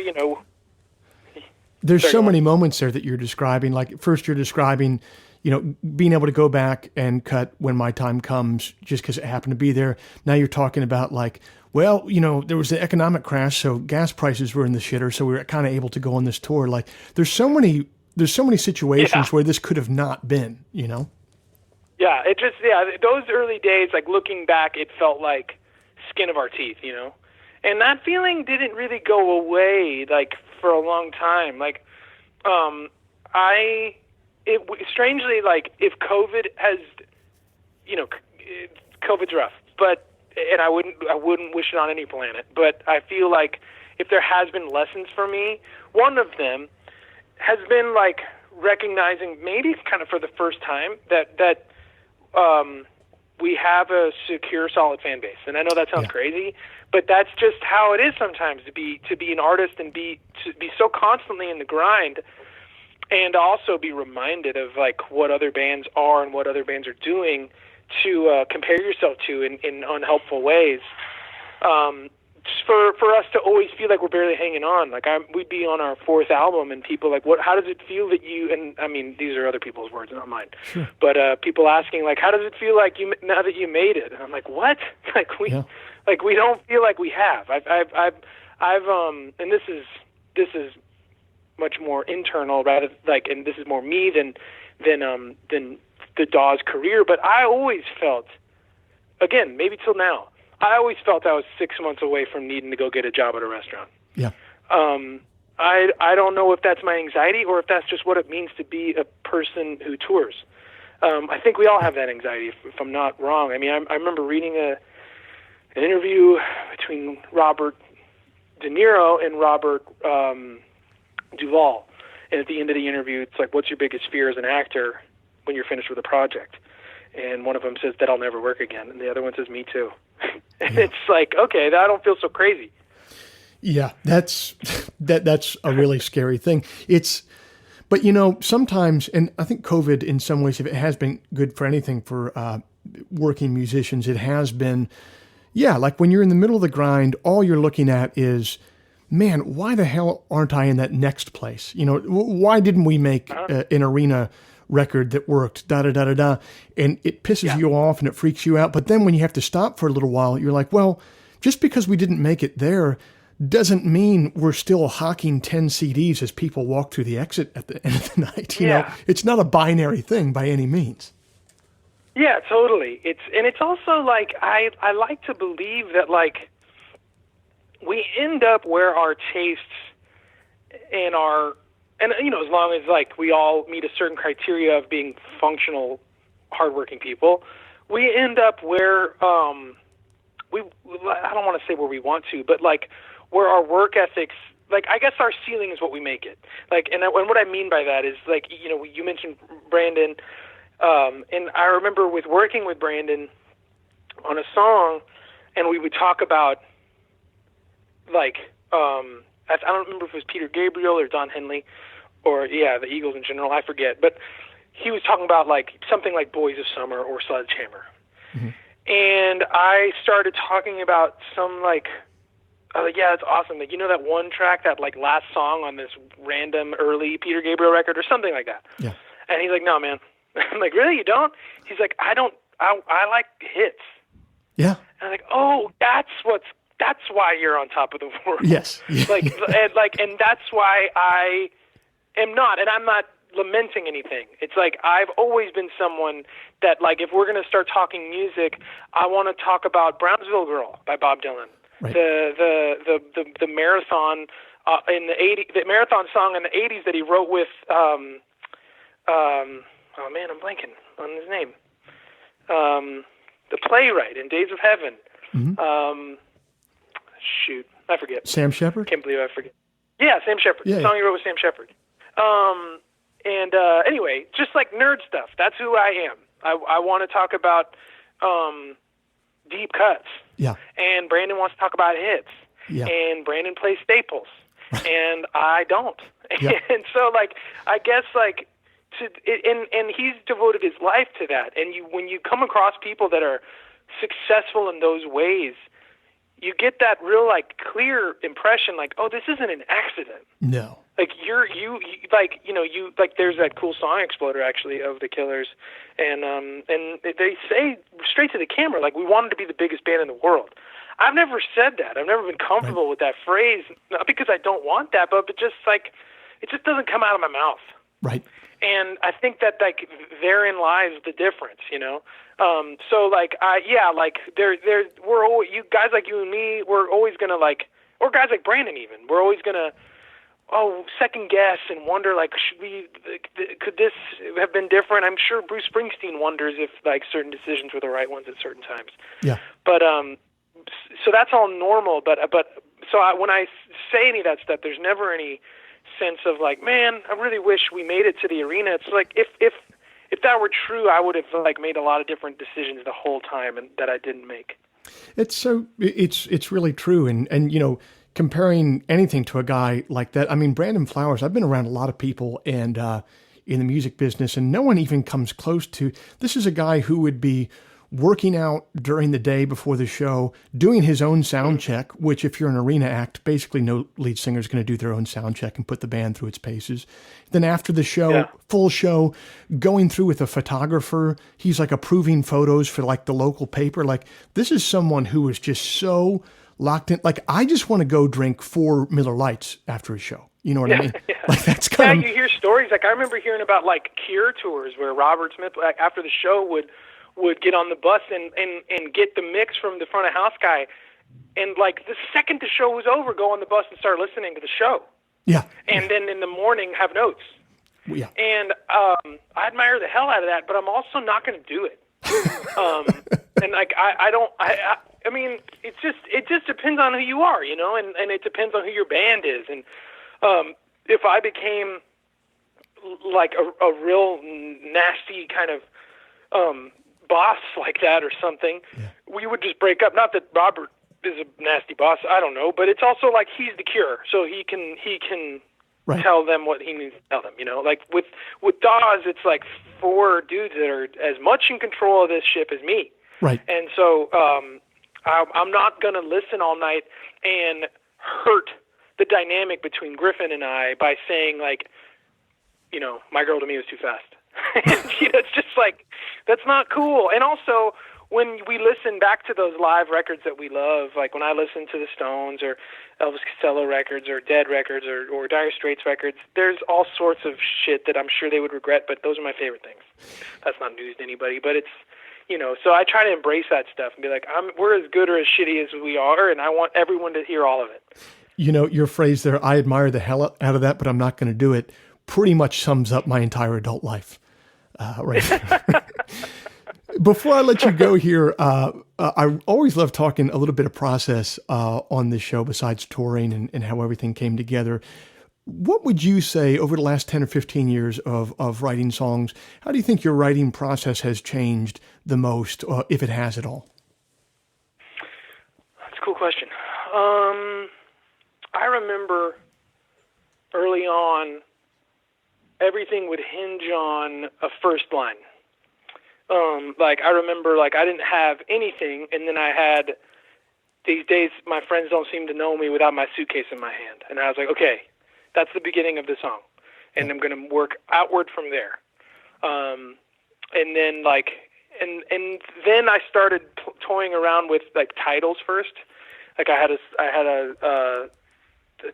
there's so many moments there that you're describing. Like first you're describing, being able to go back and cut When My Time Comes just because it happened to be there. Now you're talking about like, well, there was the economic crash, so gas prices were in the shitter, so we were kind of able to go on this tour. Like there's so many situations where this could have not been, Yeah, those early days, like looking back, it felt like skin of our teeth, And that feeling didn't really go away, like, for a long time. Like, strangely, like, if COVID has, COVID's rough, and I wouldn't wish it on any planet, but I feel like if there has been lessons for me, one of them has been, like, recognizing maybe kind of for the first time that we have a secure, solid fan base. And I know that sounds crazy, but that's just how it is sometimes to be an artist and to be so constantly in the grind, and also be reminded of like what other bands are and what other bands are doing to compare yourself to in unhelpful ways. For us to always feel like we're barely hanging on. Like we'd be on our fourth album, and people like, how does it feel that you? And I mean, these are other people's words, not mine. Sure. But people asking like, how does it feel like you now that you made it? And I'm like, what? Like we don't feel like we have. I've and this is much more internal, rather like, and this is more me than the Dawes career. But I always felt, again, maybe till now, I always felt I was 6 months away from needing to go get a job at a restaurant. Yeah. I don't know if that's my anxiety or if that's just what it means to be a person who tours. I think we all have that anxiety, if I'm not wrong. I mean, I remember reading an interview between Robert De Niro and Robert Duvall. And at the end of the interview, it's like, what's your biggest fear as an actor when you're finished with a project? And one of them says that I'll never work again. And the other one says, me too. And it's like, okay, I don't feel so crazy. Yeah, that's a really scary thing. But sometimes, and I think COVID in some ways, if it has been good for anything for working musicians, it has been, like when you're in the middle of the grind, all you're looking at is, man, why the hell aren't I in that next place? Why didn't we make an arena record that worked, da-da-da-da-da, and it pisses you off and it freaks you out. But then when you have to stop for a little while, you're like, well, just because we didn't make it there doesn't mean we're still hawking 10 CDs as people walk through the exit at the end of the night. You know, it's not a binary thing by any means. Yeah, totally. It's also like I like to believe that like we end up where our tastes and you know, as long as like we all meet a certain criteria of being functional, hardworking people, we end up where I don't want to say where we want to, but like where our work ethics, like I guess our ceiling is what we make it. Like, and what I mean by that is like, you know, you mentioned Brandon, and I remember working with Brandon on a song, and we would talk about like, I don't remember if it was Peter Gabriel or Don Henley, or the Eagles in general, I forget, but he was talking about like something like Boys of Summer or Sledgehammer. Mm-hmm. And I started talking about some like, it's awesome. Like, you know that one track, that like last song on this random early Peter Gabriel record or something like that. Yeah. And he's like, no, man. I'm like, really? You don't? He's like, I like hits. Yeah. And I'm like, oh, that's why you're on top of the world. Yes. and that's why I am not, and I'm not lamenting anything. It's like I've always been someone that like if we're going to start talking music, I want to talk about Brownsville Girl by Bob Dylan. Right. The marathon in the 80s, the marathon song in the 80s that he wrote with oh man, I'm blanking on his name. The playwright in Days of Heaven. Mm-hmm. Shoot, I forget. Sam Shepard? Can't believe I forget. Yeah, Sam Shepard. The song he wrote with Sam Shepard. Anyway, just like nerd stuff. That's who I am. I want to talk about deep cuts. Yeah. And Brandon wants to talk about hits. Yeah. And Brandon plays staples. And I don't. Yeah. And so, like, I guess, like, and he's devoted his life to that. And when you come across people that are successful in those ways, you get that real, like, clear impression, like, oh, this isn't an accident. No. Like, there's that cool song Exploder, actually, of The Killers, and they say straight to the camera, like, we wanted to be the biggest band in the world. I've never said that. I've never been comfortable with that phrase, not because I don't want that, but just, like, it just doesn't come out of my mouth. Right. And I think that, like, therein lies the difference, you know? So, like, we're always, you guys like you and me, we're always going to, like, or guys like Brandon even, we're always going to, second guess and wonder, like, could this have been different? I'm sure Bruce Springsteen wonders if, like, certain decisions were the right ones at certain times. Yeah. But, so that's all normal, but when I say any of that stuff, there's never any sense of, like, man, I really wish we made it to the arena. It's like, if that were true, I would have, like, made a lot of different decisions the whole time and that I didn't make. It's really true. And, you know, comparing anything to a guy like that, I mean, Brandon Flowers, I've been around a lot of people and in the music business, and no one even comes close to, this is a guy who would be working out during the day before the show, doing his own sound check, which if you're an arena act, basically no lead singer is going to do their own sound check and put the band through its paces. Then after the show, full show, going through with a photographer, he's like approving photos for like the local paper. Like, this is someone who is just so locked in. Like, I just want to go drink 4 Miller Lights after a show. You know what I mean? Yeah. Like, that's kind of... you hear stories. Like, I remember hearing about, like, Cure tours where Robert Smith, like, after the show would get on the bus and get the mix from the front of house guy, and, like, the second the show was over, go on the bus and start listening to the show. Yeah. And then in the morning have notes. Yeah. And I admire the hell out of that, but I'm also not going to do it. And, like, I mean, it just depends on who you are, you know, and it depends on who your band is. And if I became like a real nasty kind of boss like that or something, we would just break up. Not that Robert is a nasty boss, I don't know, but it's also like he's the Cure, so he can tell them what he needs to tell them, you know. Like with Dawes, it's like 4 dudes that are as much in control of this ship as me. Right. And so I'm not going to listen all night and hurt the dynamic between Griffin and I by saying, like, you know, My Girl to Me was too fast. You know, it's just like, that's not cool. And also, when we listen back to those live records that we love, like when I listen to the Stones or Elvis Costello records or Dead records or Dire Straits records, there's all sorts of shit that I'm sure they would regret, but those are my favorite things. That's not news to anybody, but So I try to embrace that stuff and be like, we're as good or as shitty as we are, and I want everyone to hear all of it. Your phrase there, I admire the hell out of that, but I'm not going to do it, pretty much sums up my entire adult life. Right. Before I let you go here, I always love talking a little bit of process on this show besides touring and how everything came together. What would you say over the last 10 or 15 years of writing songs, how do you think your writing process has changed the most, if it has at all? That's a cool question. I remember early on, everything would hinge on a first line. I remember, I didn't have anything, and then I had, these days, my friends don't seem to know me without my suitcase in my hand. And I was like, okay, that's the beginning of the song, and I'm going to work outward from there. And then, and then I started toying around with, titles first. I had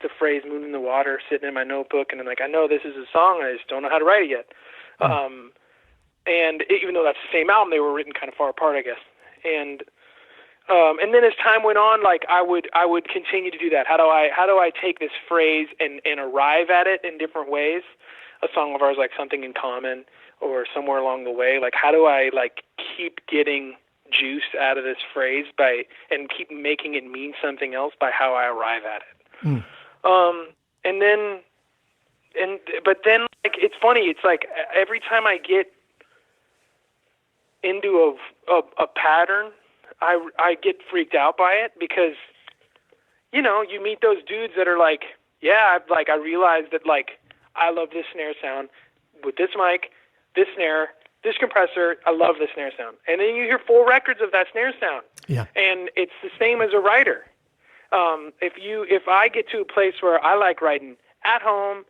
the phrase "moon in the water" sitting in my notebook, and I'm like, I know this is a song, I just don't know how to write it yet. And even though that's the same album, they were written kind of far apart, I guess. And then as time went on, I would continue to do that. How do I take this phrase and arrive at it in different ways? A song of ours, like Something in Common, or Somewhere Along the Way. How do I keep getting juice out of this phrase and keep making it mean something else by how I arrive at it? But then it's funny. It's every time I get into a pattern, I get freaked out by it, because you meet those dudes that are I realize that I love this snare sound with this mic, this snare, this compressor. I love the snare sound, and then you hear 4 records of that snare sound. Yeah. And it's the same as a writer. If I get to a place where I like writing at home,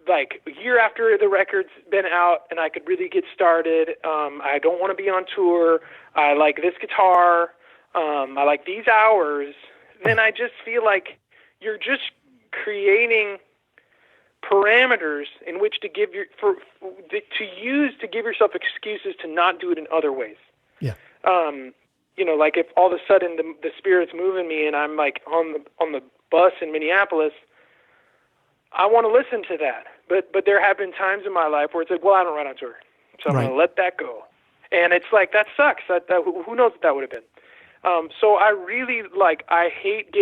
a year after the record's been out and I could really get started, I don't want to be on tour, I like this guitar, I like these hours, then I just feel like you're just creating parameters in which to give to give yourself excuses to not do it in other ways. Yeah. If all of a sudden the spirit's moving me and I'm on the bus in Minneapolis, I want to listen to that. But there have been times in my life where it's well, I don't write on tour, so I'm going to let that go. And it's that sucks. Who knows what that would have been. So I really I hate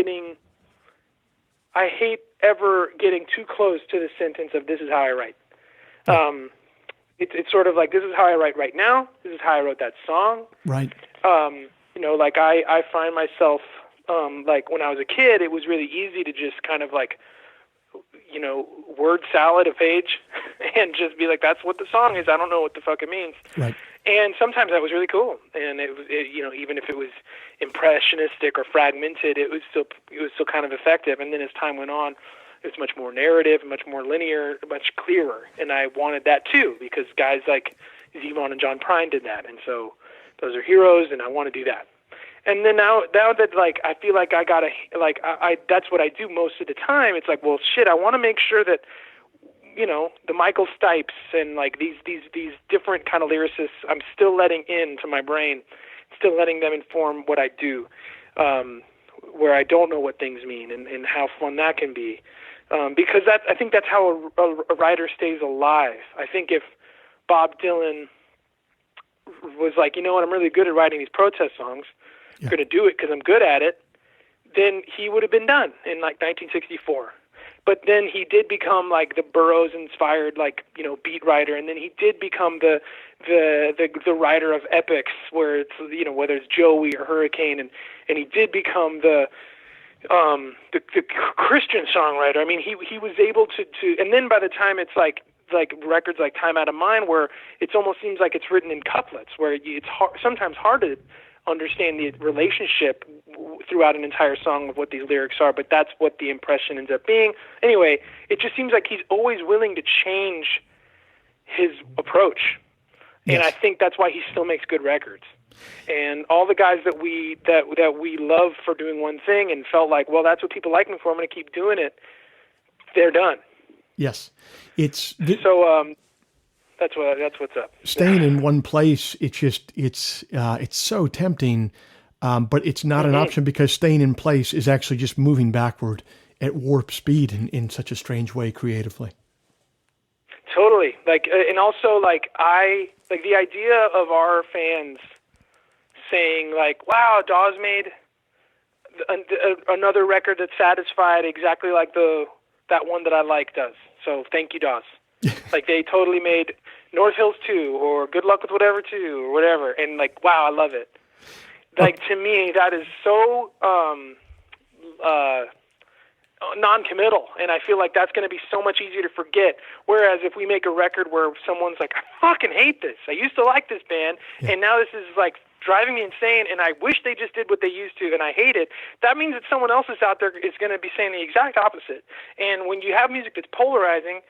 ever getting too close to the sentence of this is how I write. It's sort of this is how I write right now. This is how I wrote that song. Right. I find myself when I was a kid, it was really easy to just kind of word salad a page and just be that's what the song is. I don't know what the fuck it means. Right. And sometimes that was really cool. And it even if it was impressionistic or fragmented, it was still kind of effective. And then as time went on, it was much more narrative, much more linear, much clearer. And I wanted that too, because guys like Zevon and John Prine did that. And so those are heroes, and I want to do that. And then now that I feel like I gotta that's what I do most of the time. It's well, shit, I want to make sure that the Michael Stipes and these different kind of lyricists, I'm still letting into my brain, still letting them inform what I do, where I don't know what things mean, and how fun that can be, because I think that's how a writer stays alive. I think if Bob Dylan was I'm really good at writing these protest songs. I'm going to do it because I'm good at it, then he would have been done in 1964. But then he did become the Burroughs-inspired beat writer, and then he did become the writer of epics, where it's whether it's Joey or Hurricane, and he did become the Christian songwriter. I mean, he was able to, and then by the time it's records like Time Out of Mind, where it almost seems like it's written in couplets, where it's sometimes hard to understand the relationship throughout an entire song of what these lyrics are, but that's what the impression ends up being. Anyway, it just seems like he's always willing to change his approach. And I think that's why he still makes good records. And all the guys that we love for doing one thing and felt well, that's what people like me for, I'm going to keep doing it, they're done. Yes. So That's what's up. Staying in one place, it's so tempting, but it's not an option because staying in place is actually just moving backward at warp speed in such a strange way creatively. Totally. And also the idea of our fans saying wow, Dawes made another record that's satisfied exactly like that one that I like does. So thank you, Dawes. They totally made North Hills 2 or Good Luck with Whatever 2 or whatever. And wow, I love it. To me, that is so non-committal, and I feel like that's going to be so much easier to forget. Whereas if we make a record where someone's like, I fucking hate this. I used to like this band, and now this is driving me insane, and I wish they just did what they used to, and I hate it. That means that someone else is out there is going to be saying the exact opposite. And when you have music that's polarizing,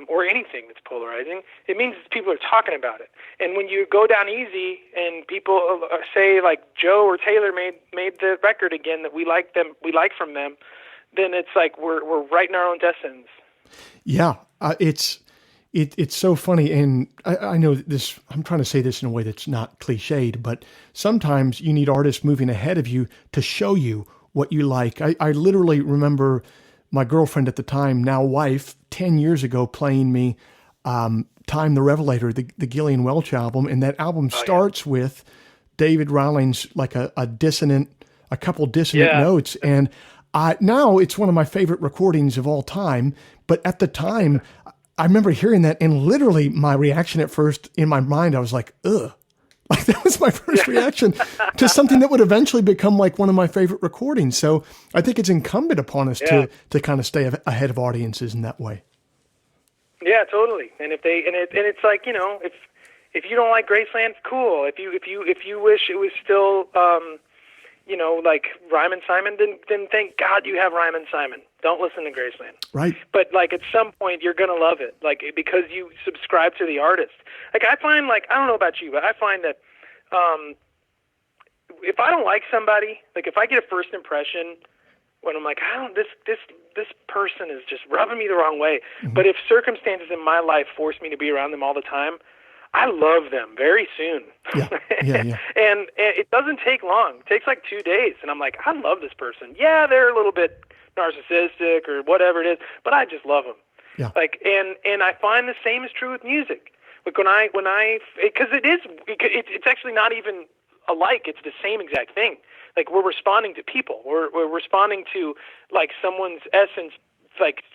or anything that's polarizing, it means that people are talking about it. And when you go down easy and people say Joe or Taylor made the record again that we like from them, then it's we're writing our own destinies. Yeah, it's so funny, and I know this. I'm trying to say this in a way that's not cliched, but sometimes you need artists moving ahead of you to show you what you like. I literally remember my girlfriend at the time, now wife, 10 years ago, playing me "Time the Revelator," the Gillian Welch album, and that album starts with David Rawlings a couple dissonant notes, and now it's one of my favorite recordings of all time. But at the time, I remember hearing that, and literally my reaction at first in my mind, I was like, ugh. That was my first reaction to something that would eventually become one of my favorite recordings. So I think it's incumbent upon us to kind of stay ahead of audiences in that way. Yeah, totally. And it's if you don't like Graceland, cool. If you wish it was still Ryman Simon, then thank God you have Ryman Simon. Don't listen to Graceland. Right. But at some point you're going to love it, because you subscribe to the artist. I find I don't know about you, but I find that if I don't like somebody, if I get a first impression when I'm this person is just rubbing me the wrong way. Mm-hmm. But if circumstances in my life force me to be around them all the time, I love them very soon. Yeah. And it doesn't take long. It takes 2 days. And I'm I love this person. Yeah, they're a little bit narcissistic or whatever it is, but I just love them. Yeah. And I find the same is true with music. Because it's actually not even alike. It's the same exact thing. We're responding to people. We're responding to someone's essence,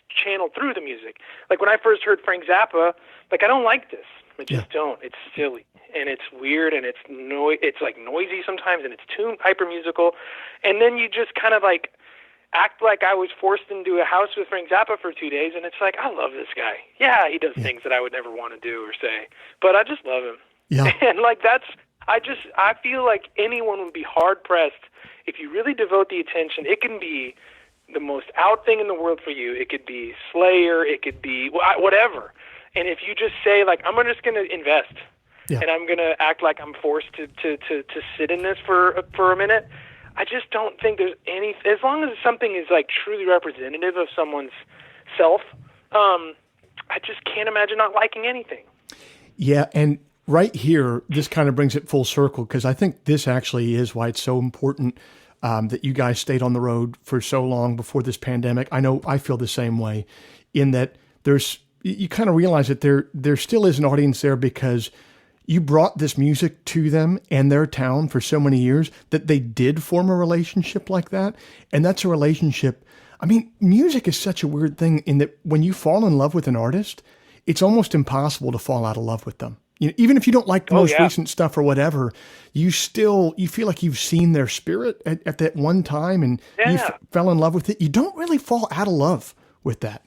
channeled through the music. When I first heard Frank Zappa, I don't like this. I just don't. It's silly and it's weird and it's noisy sometimes and it's hyper musical, and then you just kind of act like I was forced into a house with Frank Zappa for 2 days, and it's I love this guy. Yeah, he does things that I would never want to do or say, but I just love him. Yeah. And I feel like anyone would be hard pressed if you really devote the attention. It can be the most out thing in the world for you. It could be Slayer. It could be whatever. And if you just say I'm just going to invest, and I'm going to act like I'm forced to sit in this for a minute, I just don't think there's any. As long as something is truly representative of someone's self, I just can't imagine not liking anything. Yeah, and right here, this kind of brings it full circle, because I think this actually is why it's so important that you guys stayed on the road for so long before this pandemic. I know I feel the same way, in that you kind of realize that there still is an audience there because you brought this music to them and their town for so many years that they did form a relationship like that. And that's a relationship. I mean, music is such a weird thing in that when you fall in love with an artist, it's almost impossible to fall out of love with them. Even if you don't like the most recent stuff or whatever, you feel like you've seen their spirit at that one time and you fell in love with it. You don't really fall out of love with that.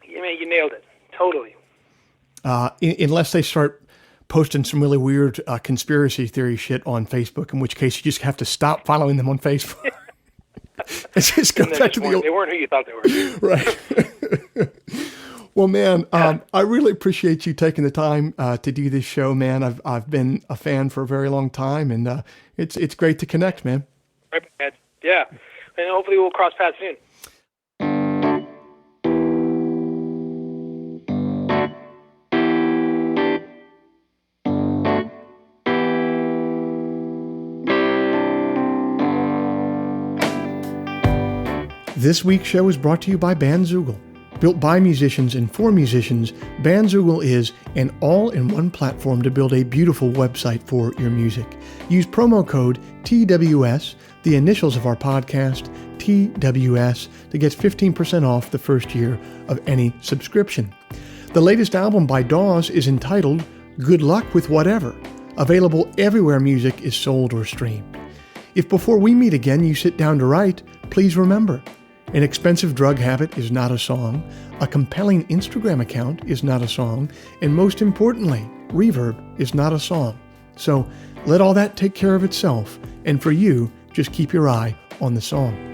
You nailed it. Totally. Unless they start posting some really weird conspiracy theory shit on Facebook, in which case you just have to stop following them on Facebook. It's just go back to the old... They weren't who you thought they were. Right. Well, man, I really appreciate you taking the time to do this show, man. I've been a fan for a very long time, and it's great to connect, man. Right, man. Yeah, and hopefully we'll cross paths soon. This week's show is brought to you by Bandzoogle. Built by musicians and for musicians, Bandzoogle is an all-in-one platform to build a beautiful website for your music. Use promo code TWS, the initials of our podcast, TWS, to get 15% off the first year of any subscription. The latest album by Dawes is entitled Good Luck with Whatever, available everywhere music is sold or streamed. If before we meet again you sit down to write, please remember, an expensive drug habit is not a song, a compelling Instagram account is not a song, and most importantly, reverb is not a song. So let all that take care of itself, and for you, just keep your eye on the song.